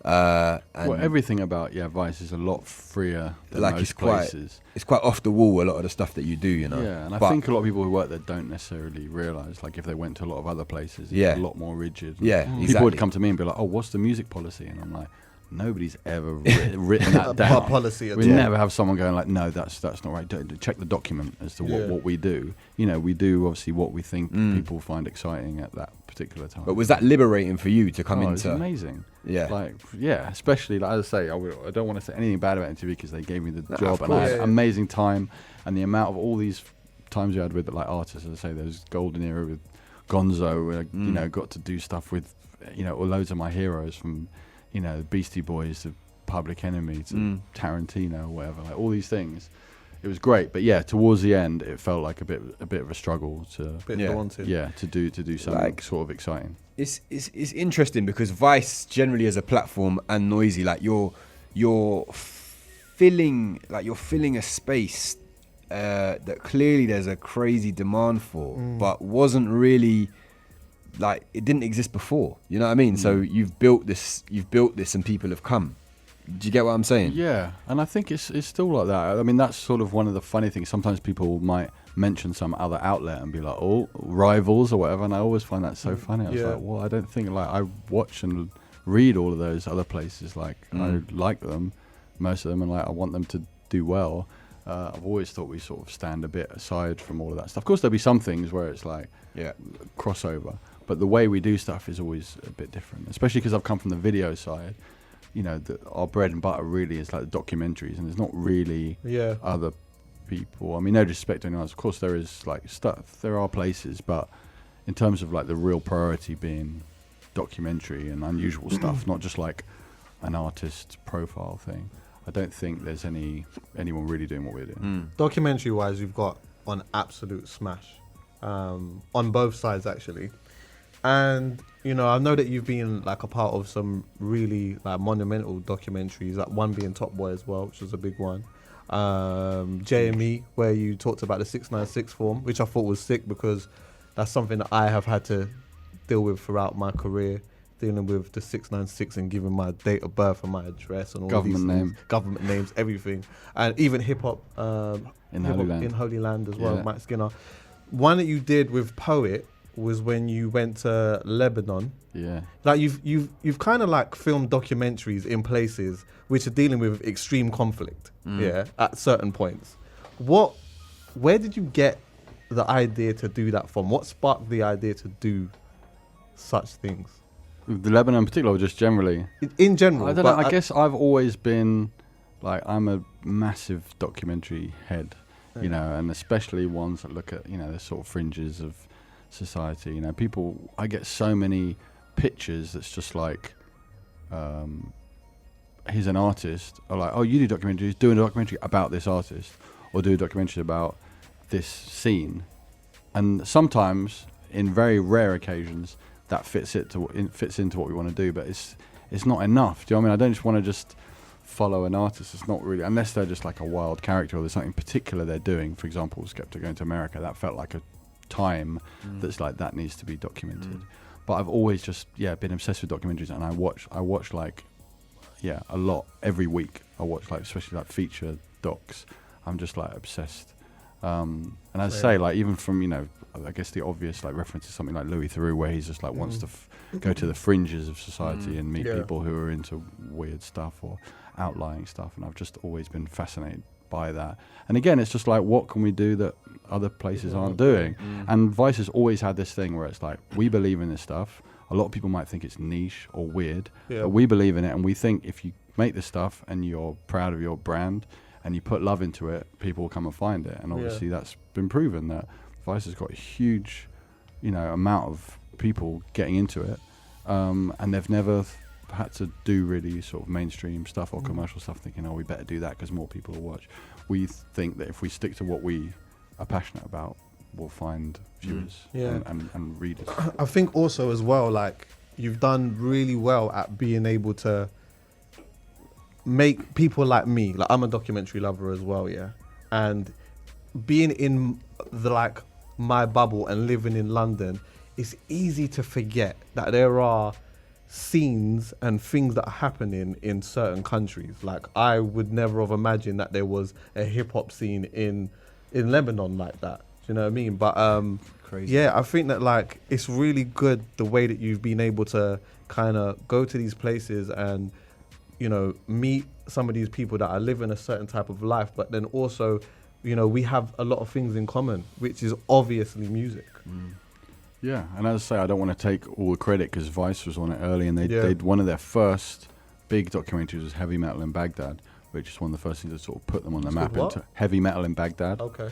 And well, everything about Vice is a lot freer than like most places. It's quite off the wall, a lot of the stuff that you do, you know. Yeah, and I think a lot of people who work there don't necessarily realise, like, if they went to a lot of other places, it's a lot more rigid. Yeah, People would come to me and be like, oh, what's the music policy? And I'm like, nobody's ever written that down. Policy. We never have someone going like, no, that's not right. Check the document as to what we do. You know, we do obviously what we think people find exciting at that particular time. But was that liberating for you to come into? It's amazing. Yeah. Like, yeah, especially, like, as I say, I don't want to say anything bad about MTV because they gave me the job and course. I had an amazing time. And the amount of all these times we had with like artists, as I say, there's golden era with Gonzo, where you know, got to do stuff with, you know, loads of my heroes, from, you know, Beastie Boys to Public Enemy to Tarantino or whatever, like all these things. It was great, but yeah, towards the end, it felt like a bit of a struggle to do something like, sort of exciting. It's interesting because Vice generally as a platform and Noisey, like you're filling a space that clearly there's a crazy demand for, but wasn't really, like, it didn't exist before. You know what I mean? So you've built this, and people have come. Do you get what I'm saying? Yeah, and I think it's still like that. I mean, that's sort of one of the funny things. Sometimes people might mention some other outlet and be like, oh, rivals or whatever, and I always find that so funny. I was like, well, I don't think, like, I watch and read all of those other places. Like, I like them, most of them, and like, I want them to do well. I've always thought we sort of stand a bit aside from all of that stuff. Of course, there'll be some things where it's like crossover, but the way we do stuff is always a bit different, especially because I've come from the video side. You know, our bread and butter really is like the documentaries, and there's not really other people. I mean, no disrespect to anyone else. Of course, there is like stuff. There are places, but in terms of like the real priority being documentary and unusual stuff, not just like an artist profile thing, I don't think there's anyone really doing what we're doing. Documentary-wise, you've got an absolute smash on both sides, actually. And, you know, I know that you've been like a part of some really like monumental documentaries, like one being Top Boy as well, which was a big one. JME, where you talked about the 696 form, which I thought was sick because that's something that I have had to deal with throughout my career, dealing with the 696 and giving my date of birth and my address and all Government these things. name. Government names, everything. And even hip-hop, In Holy Land. in Holy Land as well, Yeah. Mike Skinner. One that you did with Poet was when you went to Lebanon. Yeah. Like you've kind of like filmed documentaries in places which are dealing with extreme conflict, at certain points. Where did you get the idea to do that from? What sparked the idea to do such things? The Lebanon in particular, or just generally? In general. I don't know. I guess I've always been like, I'm a massive documentary head, you know, and especially ones that look at, you know, the sort of fringes of society. You know, people, I get so many pictures that's just like, he's an artist, or like, oh, you do documentaries, do a documentary about this artist, or do a documentary about this scene. And sometimes, in very rare occasions, that fits into what we want to do, but it's not enough. Do you know what I mean? I don't just want to just follow an artist. It's not really, unless they're just like a wild character or there's something particular they're doing. For example, Skepta going to America, that felt like a time that's like, that needs to be documented. But I've always just been obsessed with documentaries, and I watch like a lot every week. I watch like, especially like feature docs. I'm just like obsessed. And as I say, like, even from, you know, I guess the obvious like reference is something like Louis Theroux, where he's just like wants to go to the fringes of society and meet people who are into weird stuff or outlying stuff, and I've just always been fascinated by that. And again, it's just like, what can we do that other places aren't doing? And Vice has always had this thing where it's like, we believe in this stuff. A lot of people might think it's niche or weird, but we believe in it, and we think if you make this stuff and you're proud of your brand and you put love into it, people will come and find it. And obviously that's been proven that Vice has got a huge, you know, amount of people getting into it, and they've never had to do really sort of mainstream stuff or commercial stuff thinking, oh, we better do that because more people will watch. We think that if we stick to what we are passionate about, we'll find viewers and readers. I think also as well, like, you've done really well at being able to make people like me, like, I'm a documentary lover as well, and being in the like my bubble and living in London, it's easy to forget that there are scenes and things that are happening in certain countries. Like, I would never have imagined that there was a hip-hop scene in Lebanon like that. Do you know what I mean? But Crazy. I think that, like, it's really good the way that you've been able to kind of go to these places and, you know, meet some of these people that are living a certain type of life, but then also, you know, we have a lot of things in common, which is obviously music. Yeah, and as I say, I don't want to take all the credit because Vice was on it early, and they'd one of their first big documentaries was Heavy Metal in Baghdad, which is one of the first things that sort of put them on the map. Into Heavy Metal in Baghdad. Okay.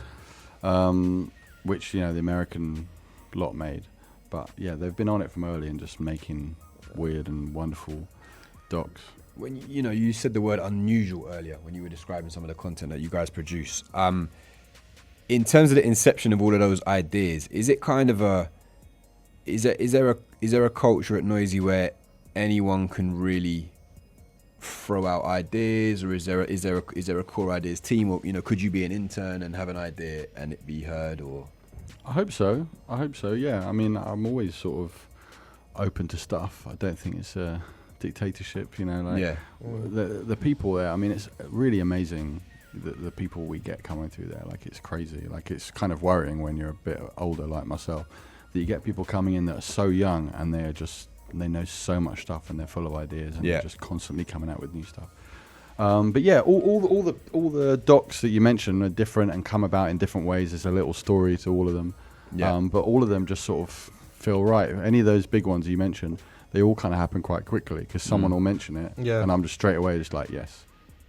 Which, you know, the American lot made. But yeah, they've been on it from early and just making weird and wonderful docs. When you know, you said the word unusual earlier when you were describing some of the content that you guys produce. In terms of the inception of all of those ideas, is it kind of a is there a culture at Noisey where anyone can really throw out ideas, or is there a core ideas team, or, you know, could you be an intern and have an idea and it be heard? Or I hope so. Yeah, I mean, I'm always sort of open to stuff. I don't think it's a dictatorship, you know, like the people there. I mean, it's really amazing the people we get coming through there. Like, it's crazy. Like, it's kind of worrying when you're a bit older like myself that you get people coming in that are so young and they know so much stuff and they're full of ideas and they're just constantly coming out with new stuff. But yeah, all the docs that you mentioned are different and come about in different ways. There's a little story to all of them. But all of them just sort of feel right. Any of those big ones you mentioned, they all kind of happen quite quickly because someone will mention it and I'm just straight away just like, yes.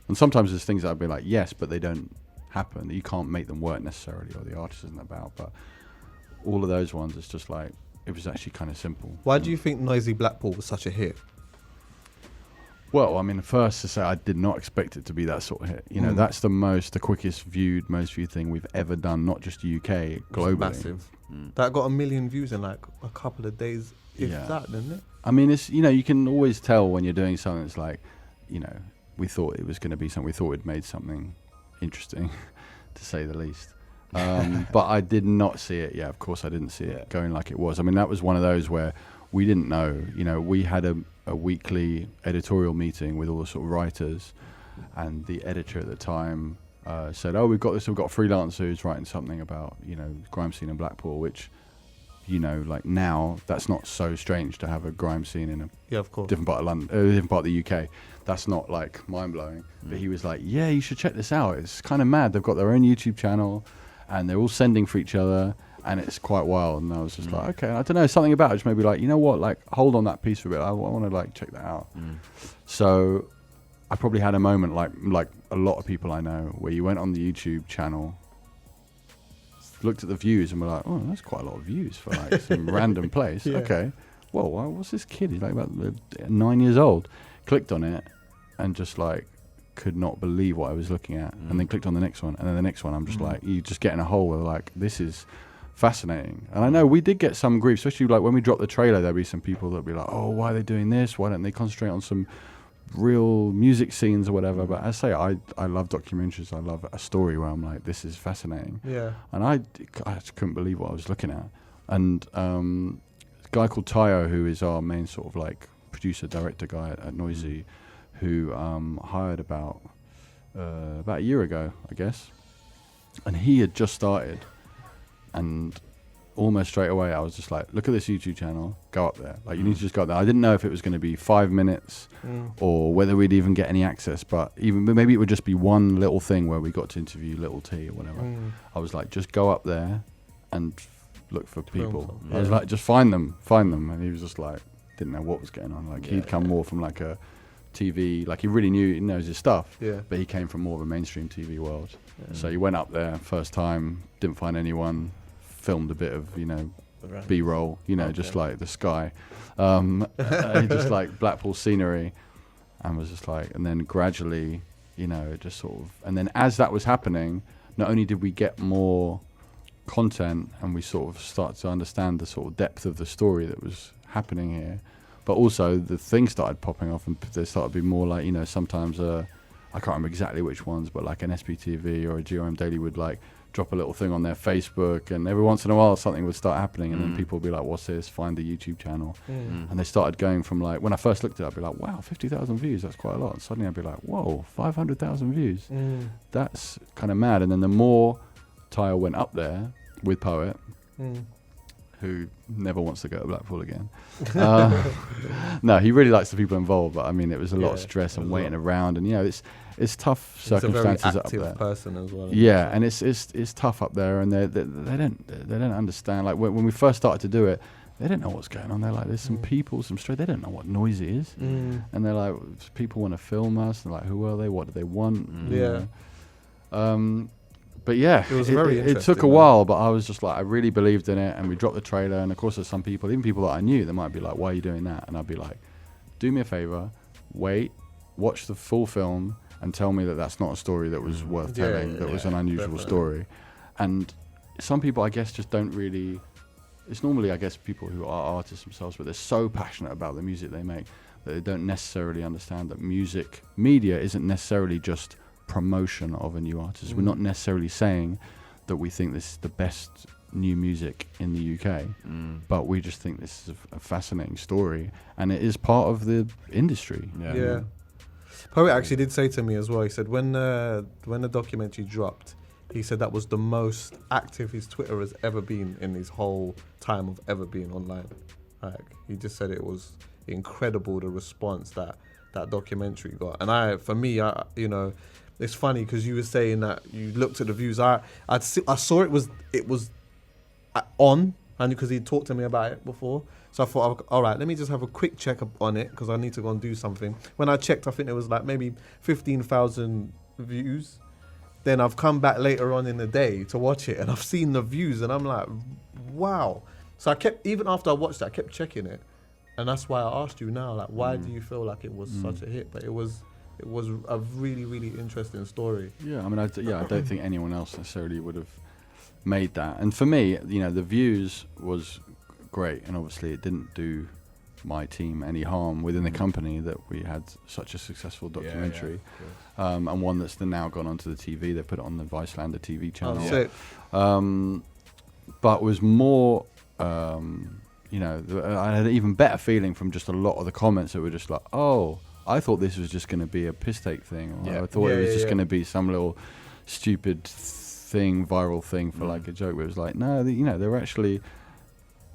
And sometimes there's things that I'd be like, yes, but they don't happen. You can't make them work necessarily, or the artist isn't about. But all of those ones, it's just like, it was actually kind of simple. Why do you think Noisey Blackpool was such a hit? Well, I mean, first to say, I did not expect it to be that sort of hit. You know, that's the quickest viewed, most viewed thing we've ever done, not just UK, globally. Massive. That got 1 million views in like a couple of days, if that, didn't it? I mean, it's, you know, you can always tell when you're doing something that's like, you know, we thought it was going to be something, we thought we'd made something interesting, to say the least. But I did not see it. Yeah, of course I didn't see it going like it was. I mean, that was one of those where we didn't know. You know, we had a weekly editorial meeting with all the sort of writers, and the editor at the time said, "Oh, we've got a freelancer who's writing something about, you know, grime scene in Blackpool," which, you know, like now that's not so strange to have a grime scene in a of course. different part of London, different part of the UK. That's not like mind blowing. But he was like, "Yeah, you should check this out. It's kind of mad. They've got their own YouTube channel, and they're all sending for each other, and it's quite wild." And I was just like, "Okay." I don't know, something about it just maybe like, you know what, like hold on that piece for a bit. I want to like check that out. So I probably had a moment like a lot of people I know, where you went on the YouTube channel, looked at the views, and were like, "Oh, that's quite a lot of views for like some random place." Yeah. Okay, well, what's this kid? He's like about 9 years old. Clicked on it, and just like could not believe what I was looking at, and then clicked on the next one, and then the next one. I'm just like, you just get in a hole where like, this is fascinating. And I know we did get some grief, especially like when we dropped the trailer. There'd be some people that'd be like, "Oh, why are they doing this? Why don't they concentrate on some real music scenes or whatever?" But I say I love documentaries. I love a story where I'm like, this is fascinating. Yeah. And I just couldn't believe what I was looking at. And a guy called Tayo, who is our main sort of like producer director guy at Noisey, who hired about a year ago, I guess. And he had just started, and almost straight away I was just like, look at this YouTube channel, go up there. Like, you need to just go up there. I didn't know if it was going to be 5 minutes or whether we'd even get any access, but maybe it would just be one little thing where we got to interview Little T or whatever. I was like, just go up there and look for people. I was like, just find them. And he was just like, didn't know what was going on. Like, he'd come more from like a TV, like he really knows his stuff, but he came from more of a mainstream TV world. So he went up there first time, didn't find anyone, filmed a bit of, you know, B-roll, you know, just like the sky, just like Blackpool scenery, and was just like, and then gradually, you know, it just sort of, and then as that was happening, not only did we get more content and we sort of start to understand the sort of depth of the story that was happening here, but also the things started popping off, and there started to be more like, you know, sometimes I can't remember exactly which ones, but like an SPTV or a GRM Daily would like drop a little thing on their Facebook, and every once in a while something would start happening, and then people would be like, "What's this?" Find the YouTube channel, and they started going from like, when I first looked at it, I'd be like, "Wow, 50,000 views, that's quite a lot." And suddenly I'd be like, "Whoa, 500,000 views, that's kind of mad." And then the more Tyler went up there with Poet, who never wants to go to Blackpool again. No, he really likes the people involved, but I mean, it was a lot of stress and waiting around, and you know, it's tough circumstances He's a very up active there. person as well. Yeah, and it's tough up there, and they don't understand. Like when we first started to do it, they didn't know what's going on. They're like, there's some people, they don't know what Noisey is, and they're like, people want to film us, and like, who are they? What do they want? Yeah. But yeah, it was very it took a while, but I was just like, I really believed in it, and we dropped the trailer, and of course there's some people, even people that I knew, they might be like, "Why are you doing that?" And I'd be like, "Do me a favor, wait, watch the full film, and tell me that that's not a story that was worth telling, that was an unusual story." And some people, I guess, just don't really, it's normally, I guess, people who are artists themselves, but they're so passionate about the music they make that they don't necessarily understand that media isn't necessarily just promotion of a new artist. We're not necessarily saying that we think this is the best new music in the UK, but we just think this is a fascinating story, and it is part of the industry. Yeah. Poet actually did say to me as well, he said when the documentary dropped, he said that was the most active his Twitter has ever been in his whole time of ever being online. Like, he just said it was incredible, the response that documentary got. And for me, you know, it's funny because you were saying that you looked at the views. I saw it was on, and because he talked to me about it before, so I thought, all right, let me just have a quick check up on it because I need to go and do something. When I checked, I think it was like maybe 15,000 views. Then I've come back later on in the day to watch it, and I've seen the views, and I'm like, wow. So I kept, even after I watched it, I kept checking it, and that's why I asked you now, like, why do you feel like it was such a hit? But it was a really, really interesting story. Yeah, I mean, I don't think anyone else necessarily would have made that. And for me, you know, the views was great, and obviously it didn't do my team any harm within the company that we had such a successful documentary, and one that's now gone onto the TV. They put it on the Vicelander TV channel. sick. But was more, you know, I had an even better feeling from just a lot of the comments that were just like, oh, I thought this was just going to be a piss take thing, or I thought it was just going to be some little stupid thing, viral thing for like a joke. But it was like, no, you know, they're actually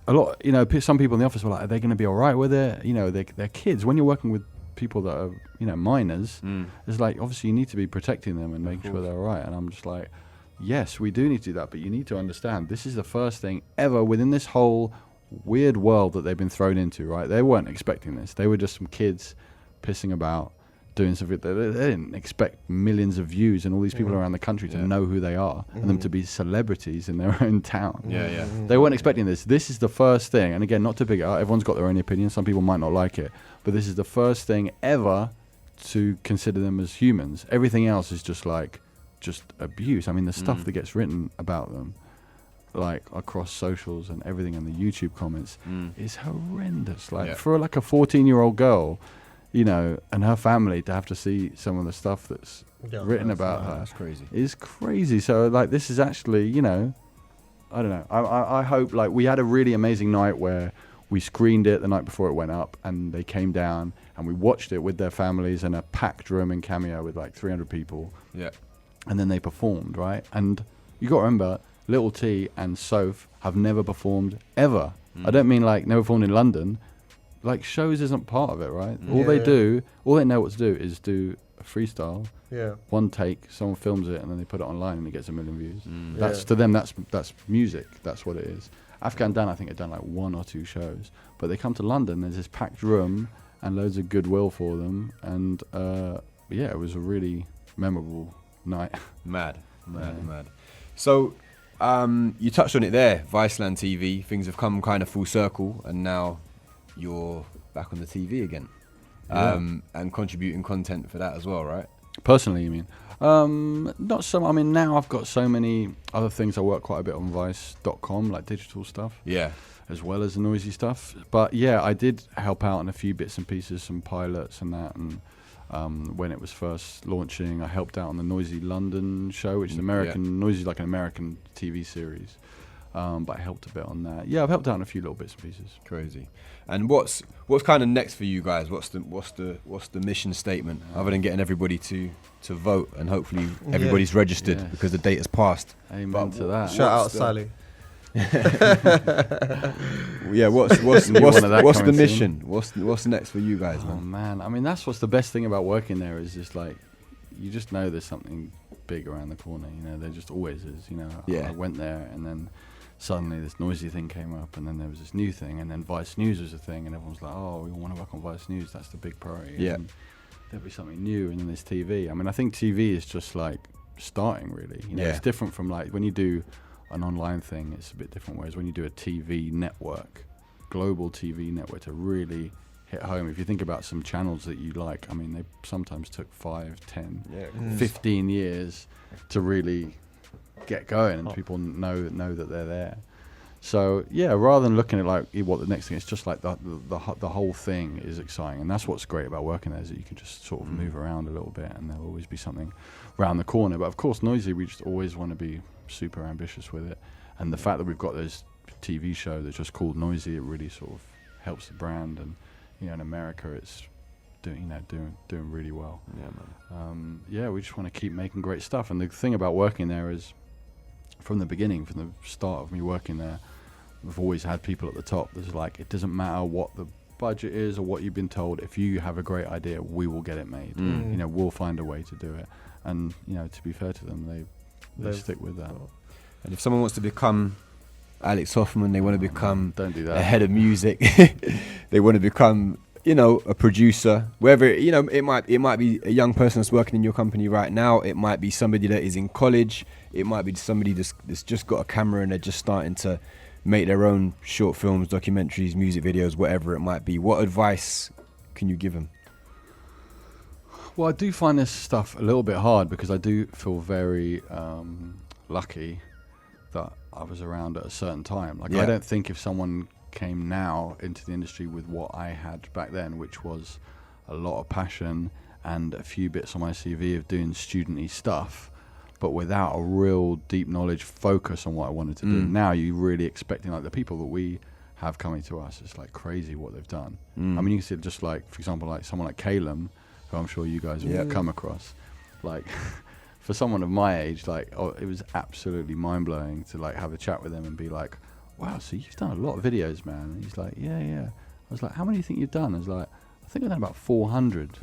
a lot. You know, some people in the office were like, are they going to be all right with it? You know, they're kids. When you're working with people that are, you know, minors, it's like obviously you need to be protecting them and making sure they're all right. And I'm just like, yes, we do need to do that, but you need to understand this is the first thing ever within this whole weird world that they've been thrown into, right? They weren't expecting this. They were just some kids pissing about, doing something. They didn't expect millions of views and all these people around the country to know who they are and them to be celebrities in their own town. They weren't expecting this. This is the first thing, and again, not to big it out, everyone's got their own opinion. Some people might not like it, but this is the first thing ever to consider them as humans. Everything else is just like abuse. I mean, the stuff that gets written about them, like across socials and everything, and the YouTube comments is horrendous. Like for like a 14-year-old girl, you know, and her family to have to see some of the stuff that's written about her, that's crazy. Is crazy. So like, this is actually, you know, I don't know. I hope, like, we had a really amazing night where we screened it the night before it went up, and they came down and we watched it with their families in a packed room in Cameo with like 300 people. Yeah. And then they performed, right? And you got to remember, Little T and Soph have never performed ever. I don't mean like never performed in London. Like, shows isn't part of it, right? All they know what to do is do a freestyle, one take, someone films it, and then they put it online and it gets 1 million views. That's to them, that's music. That's what it is. Afghan Dan, I think, had done like 1 or 2 shows, but they come to London. There's this packed room and loads of goodwill for them, and it was a really memorable night. Mad. So, you touched on it there, Viceland TV. Things have come kind of full circle, and now you're back on the TV again, and contributing content for that as well, right? Personally, you mean? Not so. I mean, now I've got so many other things. I work quite a bit on Vice.com, like digital stuff. As well as the Noisey stuff. But yeah, I did help out on a few bits and pieces, some pilots and that. And when it was first launching, I helped out on the Noisey London show, which is American. Noisey's like an American TV series. But I helped a bit on that. Yeah, I've helped out on a few little bits and pieces. Crazy. And what's kind of next for you guys? What's the mission statement, other than getting everybody to vote, and hopefully everybody's registered because the date has passed? Amen to that. Shout out Sally. Yeah, what's the mission? What's next for you guys, man? Oh man, I mean, that's what's the best thing about working there, is just like, you just know there's something big around the corner. You know, there just always is. You know, I went there and then suddenly this Noisey thing came up, and then there was this new thing, and then Vice News was a thing, and everyone was like, oh, we want to work on Vice News, that's the big priority. And there'll be something new, and then there's TV. I mean, I think TV is just like starting, really. You know, it's different from like when you do an online thing, it's a bit different, whereas when you do a TV network, global TV network, to really hit home, if you think about some channels that you like, I mean, they sometimes took 5, 10, 15 years to really get going, and people know that they're there. So yeah, rather than looking at like what the next thing, it's just like the whole thing is exciting, and that's what's great about working there, is that you can just sort of move around a little bit, and there'll always be something around the corner. But of course, Noisey, we just always want to be super ambitious with it, and the fact that we've got this TV show that's just called Noisey, it really sort of helps the brand. And you know, in America, it's doing really well. We just want to keep making great stuff. And the thing about working there is, from the beginning, from the start of me working there, we've always had people at the top that's like, it doesn't matter what the budget is or what you've been told, if you have a great idea, we will get it made. You know, we'll find a way to do it. And you know, to be fair to them, they stick with that. And if someone wants to become Alex Hoffman, they want to become don't do that. a head of music, they want to become, you know, a producer, whether, you know, it might be a young person that's working in your company right now, it might be somebody that is in college, it might be somebody that's just got a camera and they're just starting to make their own short films, documentaries, music videos, whatever it might be. What advice can you give them? Well, I do find this stuff a little bit hard, because I do feel very lucky that I was around at a certain time. Like, I don't think if someone came now into the industry with what I had back then, which was a lot of passion and a few bits on my CV of doing student-y stuff, but without a real deep knowledge focus on what I wanted to do. Now you're really expecting, like, the people that we have coming to us, it's like crazy what they've done. I mean, you can see it just like, for example, like someone like Calum, who I'm sure you guys have come across. Like, for someone of my age, like, it was absolutely mind-blowing to like have a chat with him and be like, wow, so you've done a lot of videos, man. And he's like, yeah. I was like, how many do you think you've done? I was like, I think I've done about 400.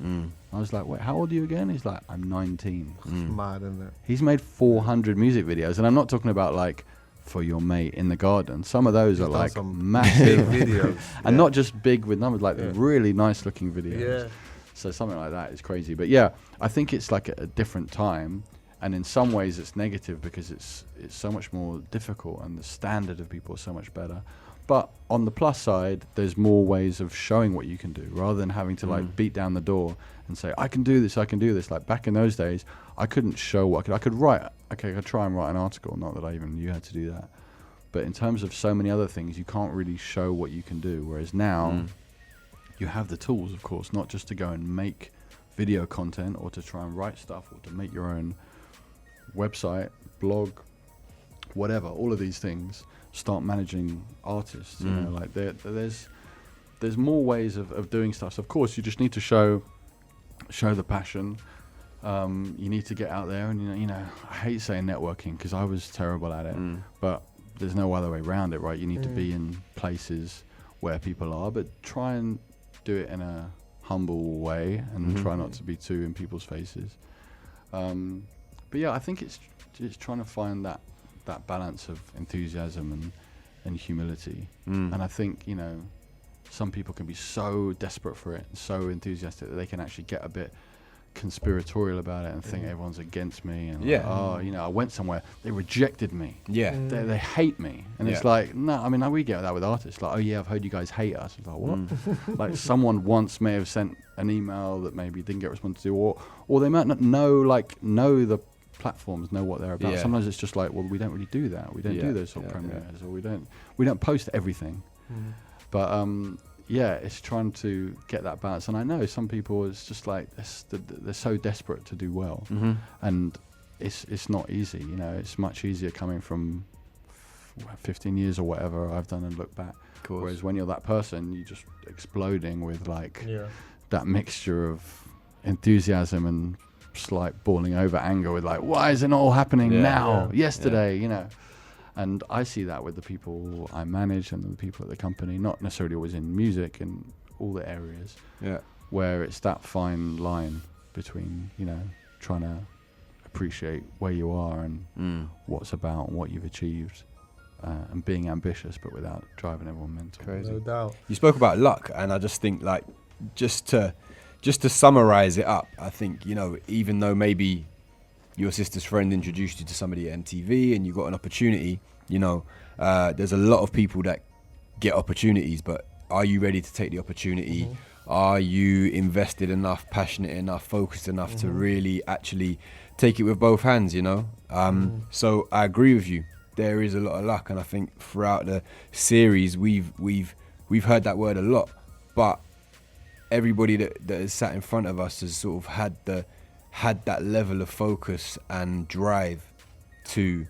I was like, wait, how old are you again? He's like, I'm 19. It's mad, isn't it? He's made 400 music videos, and I'm not talking about like for your mate in the garden. Some of those are like massive videos, and not just big with numbers, like really nice looking videos. So something like that is crazy. But yeah, I think it's like a different time, and in some ways it's negative because it's so much more difficult and the standard of people is so much better. But on the plus side, there's more ways of showing what you can do rather than having to like beat down the door and say, I can do this. Like back in those days, I couldn't show what I could write. Okay, I could try and write an article. Not that I even knew how to do that. But in terms of so many other things, you can't really show what you can do. Whereas now, you have the tools, of course, not just to go and make video content or to try and write stuff or to make your own website, blog, whatever, all of these things. Start managing artists, you know, like there's more ways of doing stuff. So of course you just need to show the passion. You need to get out there, and you know, I hate saying networking because I was terrible at it, but there's no other way around it, right? You need to be in places where people are, but try and do it in a humble way and try not to be too in people's faces. But yeah, I think it's trying to find that balance of enthusiasm and humility. And I think, you know, some people can be so desperate for it and so enthusiastic that they can actually get a bit conspiratorial about it and think everyone's against me and like, oh, you know, I went somewhere, they rejected me, they hate me, and it's like, no, I mean, we get that with artists, like, oh yeah, I've heard you guys hate us. It's like, what? Like someone once may have sent an email that maybe didn't get responded to, or they might not know the platforms, know what they're about. Sometimes it's just like, well, we don't really do that. We don't do those sort of premieres, or we don't post everything. But yeah, it's trying to get that balance. And I know some people, it's just like they're so desperate to do well, and it's not easy. You know, it's much easier coming from 15 years or whatever I've done and look back. Whereas when you're that person, you're just exploding with like that mixture of enthusiasm and slight boiling over anger with like, why is it not all happening now? Yesterday, you know. And I see that with the people I manage and the people at the company, not necessarily always in music and all the areas, where it's that fine line between, you know, trying to appreciate where you are and what's about and what you've achieved, and being ambitious but without driving everyone mental. Crazy. No doubt. You spoke about luck, and I just think, like, just to summarize it up, I think, you know, even though maybe your sister's friend introduced you to somebody at MTV and you got an opportunity, you know, there's a lot of people that get opportunities, but are you ready to take the opportunity? Are you invested enough, passionate enough, focused enough to really actually take it with both hands, you know? So I agree with you. There is a lot of luck, and I think throughout the series we've heard that word a lot, but everybody that has sat in front of us has sort of had that level of focus and drive to,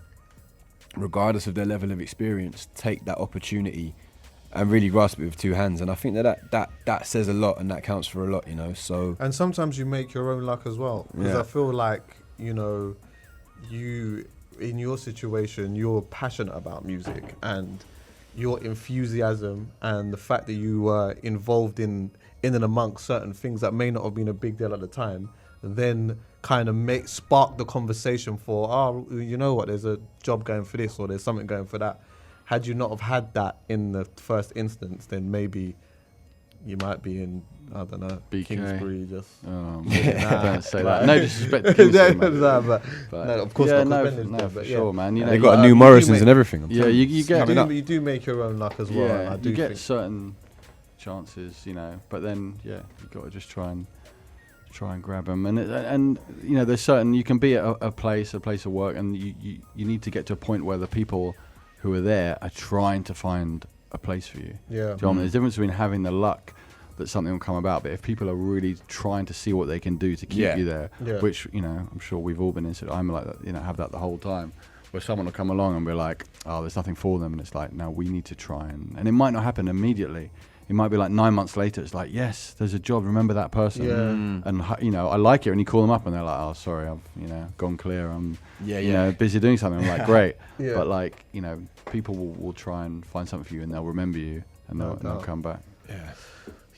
regardless of their level of experience, take that opportunity and really grasp it with two hands. And I think that says a lot, and that counts for a lot, you know. So, and sometimes you make your own luck as well, because I feel like, you know, you, in your situation, you're passionate about music, and your enthusiasm and the fact that you were involved in and amongst certain things that may not have been a big deal at the time, then kind of spark the conversation for, oh, you know what, there's a job going for this, or there's something going for that. Had you not have had that in the first instance, then maybe you might be in, I don't know, BK. Kingsbury, just... Don't say that. No disrespect to Kingsbury, man. but no, of course not. For sure, man. You know, they've got new Morrisons and everything. You do make your own luck as well. Yeah, I do you get think certain chances, you know, but then, you got to just try and grab them, and you know, there's certain, you can be at a place of work, and you need to get to a point where the people who are there are trying to find a place for you. Yeah. Do you know what I mean? There's a difference between having the luck that something will come about, but if people are really trying to see what they can do to keep you there, which, you know, I'm sure we've all been in, I'm like that, you know, have that the whole time, where someone will come along and be like, oh, there's nothing for them, and it's like, no, we need to try, and it might not happen immediately. It might be like 9 months later, it's like, yes, there's a job, remember that person. Yeah. And, you know, I like it, and you call them up and they're like, oh, sorry, I've, you know, gone clear, I'm, you know, busy doing something. I'm like, great. But like, you know, people will try and find something for you, and they'll remember you, and they'll come back.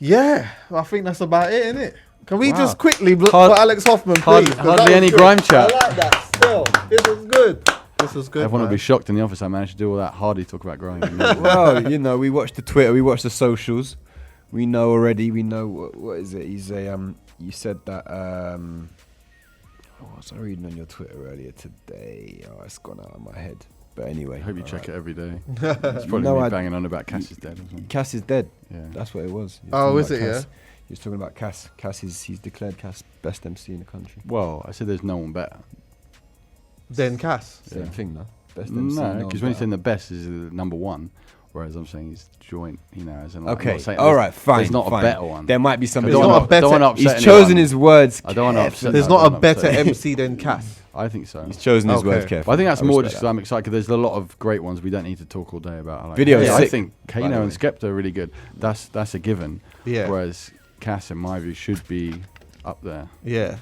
Yeah, I think that's about it, innit? Can we just quickly for Alex Hoffman, please? Hardly any grime chat. I like that still. This was good. This was good. Everyone will be shocked in the office I managed to do all that hardy talk about grime. Well, you know, we watched the Twitter, we watched the socials. We know already. We know what is it? He's a you said that. What was I reading on your Twitter earlier today? Oh, it's gone out of my head. But anyway, I hope you check it every day. It's probably me banging on about CASisdead or something. CASisdead. Yeah, that's what it was. Oh, is it? Yeah. He was talking about Cas. He's declared Cas best MC in the country. Well, I said there's no one better. Then Cas. Same thing, no? Best MC. No, because when you're saying the best is the number one, whereas I'm saying he's joint, you know, as in like, okay, all right, fine. There's not fine. a better one. There might be somebody. There's not a better. He's chosen his words. I don't want to upset. There's not a better MC than Cas. I think so. He's chosen his words carefully. I think that's more just because I'm excited, because there's a lot of great ones we don't need to talk all day about. Like, Video I think Kano and Skepta are really good. That's a given. Yeah. Whereas Cas, in my view, should be up there. Yeah.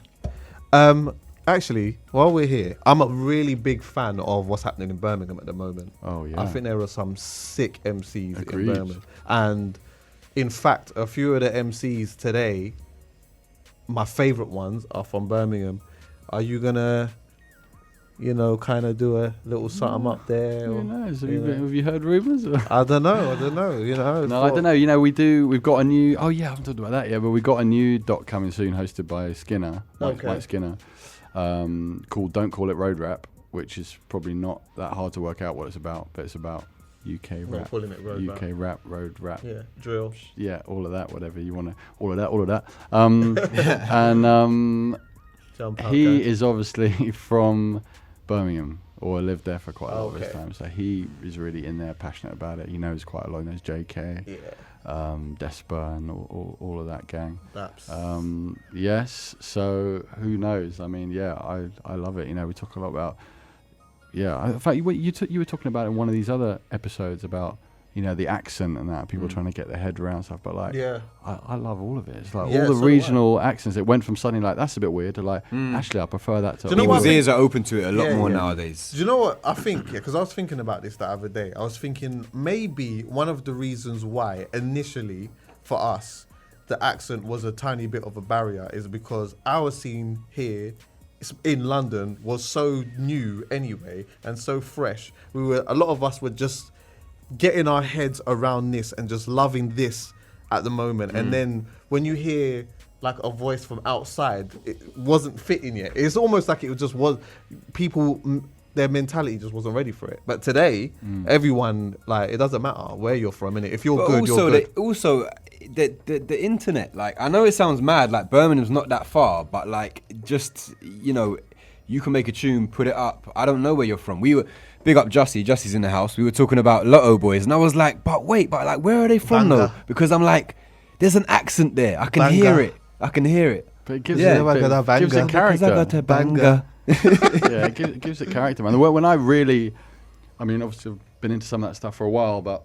Actually, while we're here, I'm a really big fan of what's happening in Birmingham at the moment. Oh yeah. I think there are some sick MCs Agreed. in Birmingham, and in fact, a few of the MCs today, my favourite ones, are from Birmingham. Are you gonna, you know, kind of do a little something up there? Who or, knows? Have you heard rumours? I don't know. You know. No, I don't know. You know, we've got a new. Oh yeah, I haven't talked about that yet. But we've got a new doc coming soon, hosted by Skinner, Mike Skinner, called "Don't Call It Road Rap," which is probably not that hard to work out what it's about, but it's about UK rap, calling it road UK rap, road rap, drill, all of that, whatever you want to, all of that. And he is obviously from Birmingham, or lived there for quite a lot of his time, so he is really in there, passionate about it. He knows quite a lot. He knows JK, Despa, and all of that gang. Yes, so who knows? I mean, I love it. You know, we talk a lot about. Yeah, in fact, you were talking about in one of these other episodes about, you know, the accent and that, people trying to get their head around stuff, but like, I love all of it. It's like all the regional accents. It went from suddenly like, that's a bit weird, to like, actually I prefer that to. People's ears are open to it a lot more nowadays. Do you know what I think? Because I was thinking about this the other day. I was thinking maybe one of the reasons why initially for us the accent was a tiny bit of a barrier is because our scene here in London was so new anyway and so fresh. A lot of us were just getting our heads around this and just loving this at the moment. And then when you hear like a voice from outside, it wasn't fitting yet. It's almost like it just was people. Their mentality just wasn't ready for it. But today, everyone, like, it doesn't matter where you're from, innit? If you're good, you're good. The internet, like, I know it sounds mad, like Birmingham's not that far, but like, just, you know, you can make a tune, put it up. I don't know where you're from. We were big up Jussie's in the house. We were talking about Lotto Boys, and I was like, but wait, but like, where are they from though? Because I'm like, there's an accent there. I can hear it. But it gives it character. I got a banger. It gives it character, man. When I really, I mean, obviously I've been into some of that stuff for a while, but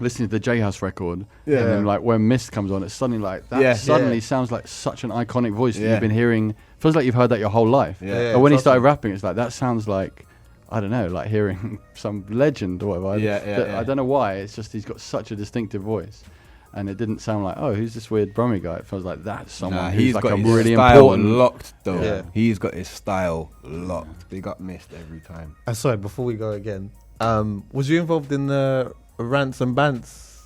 listening to the J House record, and then like when Mist comes on, it's suddenly like that. Sounds like such an iconic voice that you've been hearing. Feels like you've heard that your whole life. But when he started rapping, it's like that sounds like, I don't know, like hearing some legend or whatever. I don't know why. It's just he's got such a distinctive voice. And it didn't sound like, oh, who's this weird Brummy guy? It feels like that's someone who's he's like got a his really style important locked though. Yeah. He's got his style locked. Big up Mist every time. Sorry, before we go again, was you involved in the Rants and Bants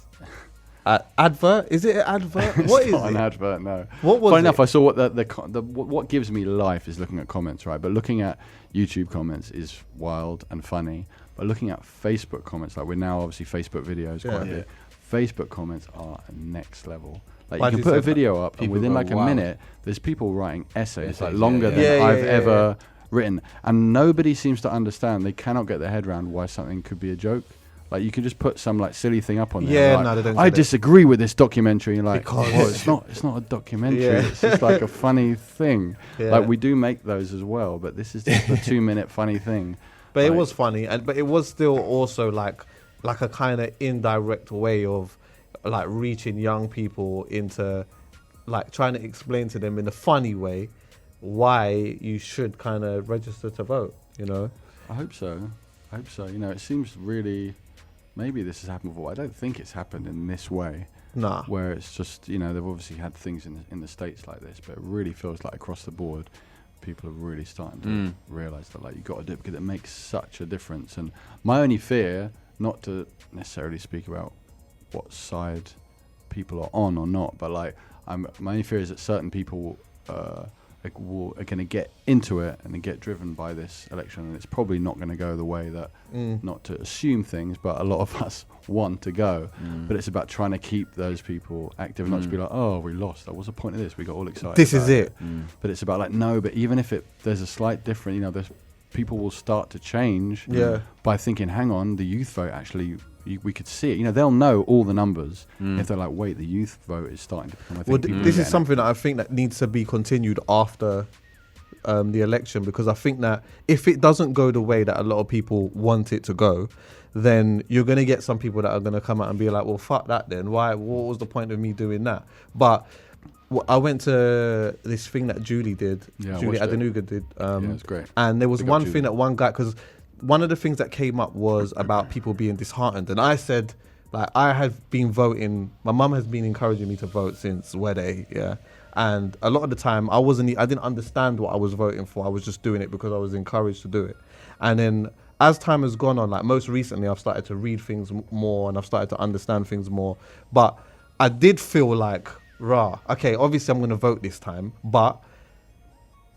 advert? Is it an advert? What is it? An advert, no. What was Funny it? enough, I saw what gives me life is looking at comments, right? But looking at YouTube comments is wild and funny. But looking at Facebook comments, like we're now obviously Facebook videos quite a bit. Facebook comments are next level. Like you can put a video up and within like a minute, there's people writing essays like longer than I've ever written. And nobody seems to understand. They cannot get their head around why something could be a joke. Like you can just put some like silly thing up on there. Yeah, like, no, they don't. I disagree with this documentary. And like, Because- well, it's not a documentary. Yeah. It's just like a funny thing. Yeah. Like we do make those as well, but this is just a 2-minute funny thing. But it Like- was funny, but it was still also like a kind of indirect way of like reaching young people into like trying to explain to them in a funny way why you should kind of register to vote. You know. I hope so. You know, it seems really. Maybe this has happened before. I don't think it's happened in this way, Nah. where it's just, you know, they've obviously had things in the States like this, but it really feels like across the board, people are really starting to realise that, like, you've got to do it because it makes such a difference. And my only fear, not to necessarily speak about what side people are on or not, but, like, my only fear is that certain people are going to get into it and then get driven by this election, and it's probably not going to go the way that, not to assume things, but a lot of us want to go. But it's about trying to keep those people active and not just be like, oh, we lost. What's the point of this? We got all excited. This is it. But it's about like, no, but even if there's a slight difference, you know, there's people will start to change by thinking, hang on, the youth vote actually, we could see it. You know, they'll know all the numbers if they're like, wait, the youth vote is starting to become. I think Well, people this are is something that I think that needs to be continued after the election, because I think that if it doesn't go the way that a lot of people want it to go, then you're going to get some people that are going to come out and be like, well, fuck that then. Why? What was the point of me doing that? But I went to this thing that Julie did. Yeah, Julie I watched it. Adenuga did. Yeah, it's great. And there was Big up one Julie. thing that one guy, because one of the things that came up was about people being disheartened. And I said, like, I have been voting, my mum has been encouraging me to vote since Wedday, yeah. And a lot of the time, I didn't understand what I was voting for. I was just doing it because I was encouraged to do it. And then as time has gone on, like most recently, I've started to read things more and I've started to understand things more. But I did feel like, okay, obviously I'm going to vote this time, but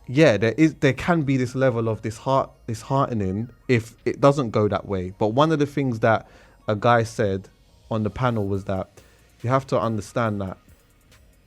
yeah, there can be this level of disheartening if it doesn't go that way. But one of the things that a guy said on the panel was that you have to understand that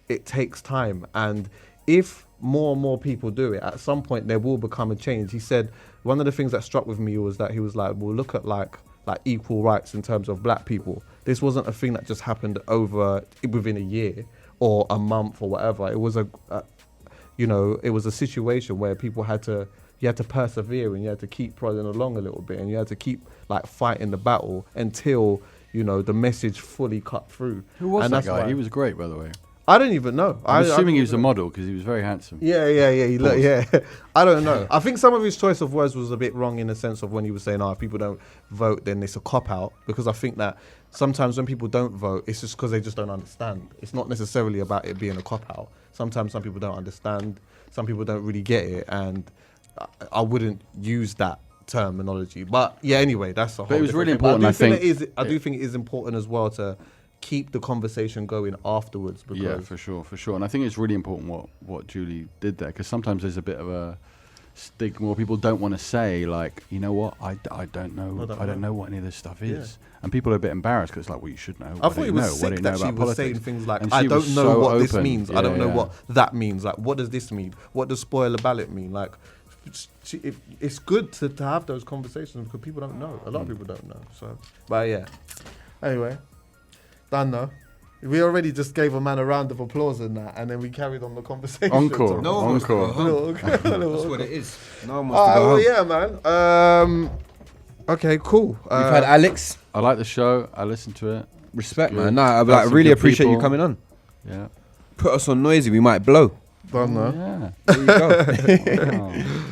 it takes time, and if more and more people do it, at some point there will become a change. He said one of the things that struck with me was that he was like, well, look at like equal rights in terms of black people. This wasn't a thing that just happened within a year or a month or whatever. It was it was a situation where you had to persevere and you had to keep prodding along a little bit and you had to keep like fighting the battle until, you know, the message fully cut through. Who was and that that's guy? why- He was great, by the way. I don't even know. I'm assuming he was a don't model because he was very handsome. Yeah. I don't know. I think some of his choice of words was a bit wrong in the sense of when he was saying, if people don't vote, then it's a cop-out. Because I think that sometimes when people don't vote, it's just because they just don't understand. It's not necessarily about it being a cop-out. Sometimes some people don't understand. Some people don't really get it. And I wouldn't use that terminology. But yeah, anyway, that's a whole But it was different really thing. But important, I do think it is important as well to keep the conversation going afterwards. Because Yeah, for sure. And I think it's really important what Julie did there, because sometimes there's a bit of a stigma where people don't want to say, like, you know what, I don't know, I don't know what any of this stuff is. And people are a bit embarrassed because it's like, well, you should know. I thought it was sick that she was saying things like, I don't know what this means. I don't know what that means. Like, what does this mean? What does spoil a ballot mean? Like, it's good to have those conversations because people don't know. A lot of people don't know. So, but yeah. Anyway, done though. We already just gave a man a round of applause and that, and then we carried on the conversation. Encore. No one wants to go home. That's That's what it is. No one wants to go home. yeah, man. Okay, cool. We've had Alex. I like the show. I listened to it. Respect, Good. man. Nah, I Got some really good appreciate you people. coming on. Yeah. Put us on Noisey, we might blow. Done though. Yeah. There you go.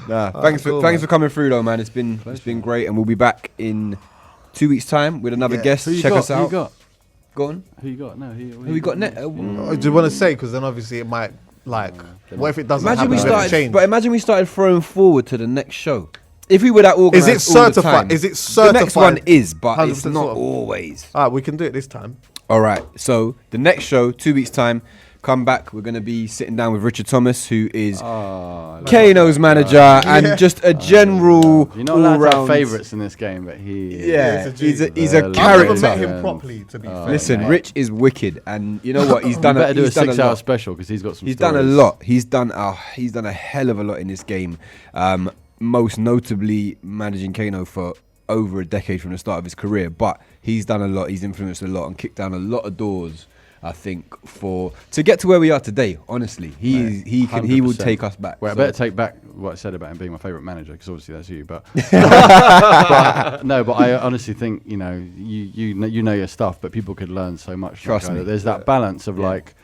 Wow. Nah, thanks for coming through though, man. It's been great, and we'll be back in 2 weeks' time with another guest. Who you Check got? us out. Who you got? Go on. Who you got? No, Who we got next? Do you want to say? Because then obviously it might, like, what if it doesn't Imagine we happen? Then it started, change? but imagine we started throwing forward to the next show. If we were that Is organised, it all the certified? time, Is it certified? The next one is, but 100% it's not sort of. always. All right, we can do it this time. All right. So the next show, 2 weeks' time, come back. We're going to be sitting down with Richard Thomas, who is Kano's manager and just a general You're not allowed to have all-round favourites in this game, but he. Yeah, He's a he's a I've I've character. never met Character. him properly, to be fair. Listen, mate. Rich is wicked, and you know what? He's done. Better do a he's done 6-hour lot. special because he's got some. He's done a stories. lot. He's done a hell of a lot in this game. Most notably managing Kano for over a decade from the start of his career, but he's done a lot, he's influenced a lot and kicked down a lot of doors, I think, to get to where we are today. Honestly, he will take us back. Well, so. I better take back what I said about him being my favourite manager, because obviously that's you. But, but I honestly think, you know your stuff, but people could learn so much. Trust me. There's that balance of like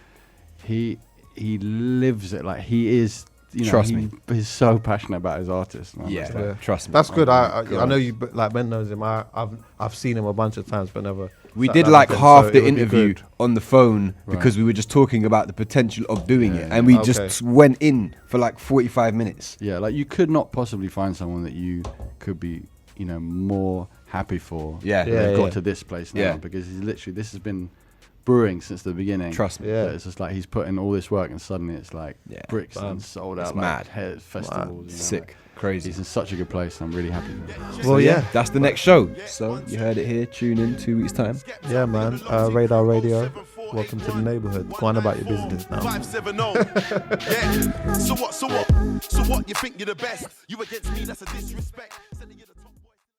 he lives it, like he is. You know, Trust me. He's so passionate about his artist. Man. Yeah, trust me. That's good. I God. know you, like Ben knows him. I've seen him a bunch of times, but never. We sat did down like with him, half so the it would be interview good. on the phone because Right. we were just talking about the potential of doing it, Yeah, and we okay. just went in for like 45 minutes. Yeah, like you could not possibly find someone that you could be, you know, more happy for. Yeah. that Yeah, they've got yeah. to this place now, Yeah. because he's literally, this has been brewing since the beginning. Trust me. Yeah. That it's just like he's put in all this work and suddenly it's like Yeah. bricks and sold out. It's like mad. festivals. You know, Sick, like, crazy. he's in such a good place, and I'm really happy with him. Well, yeah, That's the next show. So you heard it here. Tune in 2 weeks' time. yeah, man. Radar Radio. Welcome to the neighborhood. Go on about your business now. 570. Yeah. So what? You think you're the best? You against me? That's a disrespect.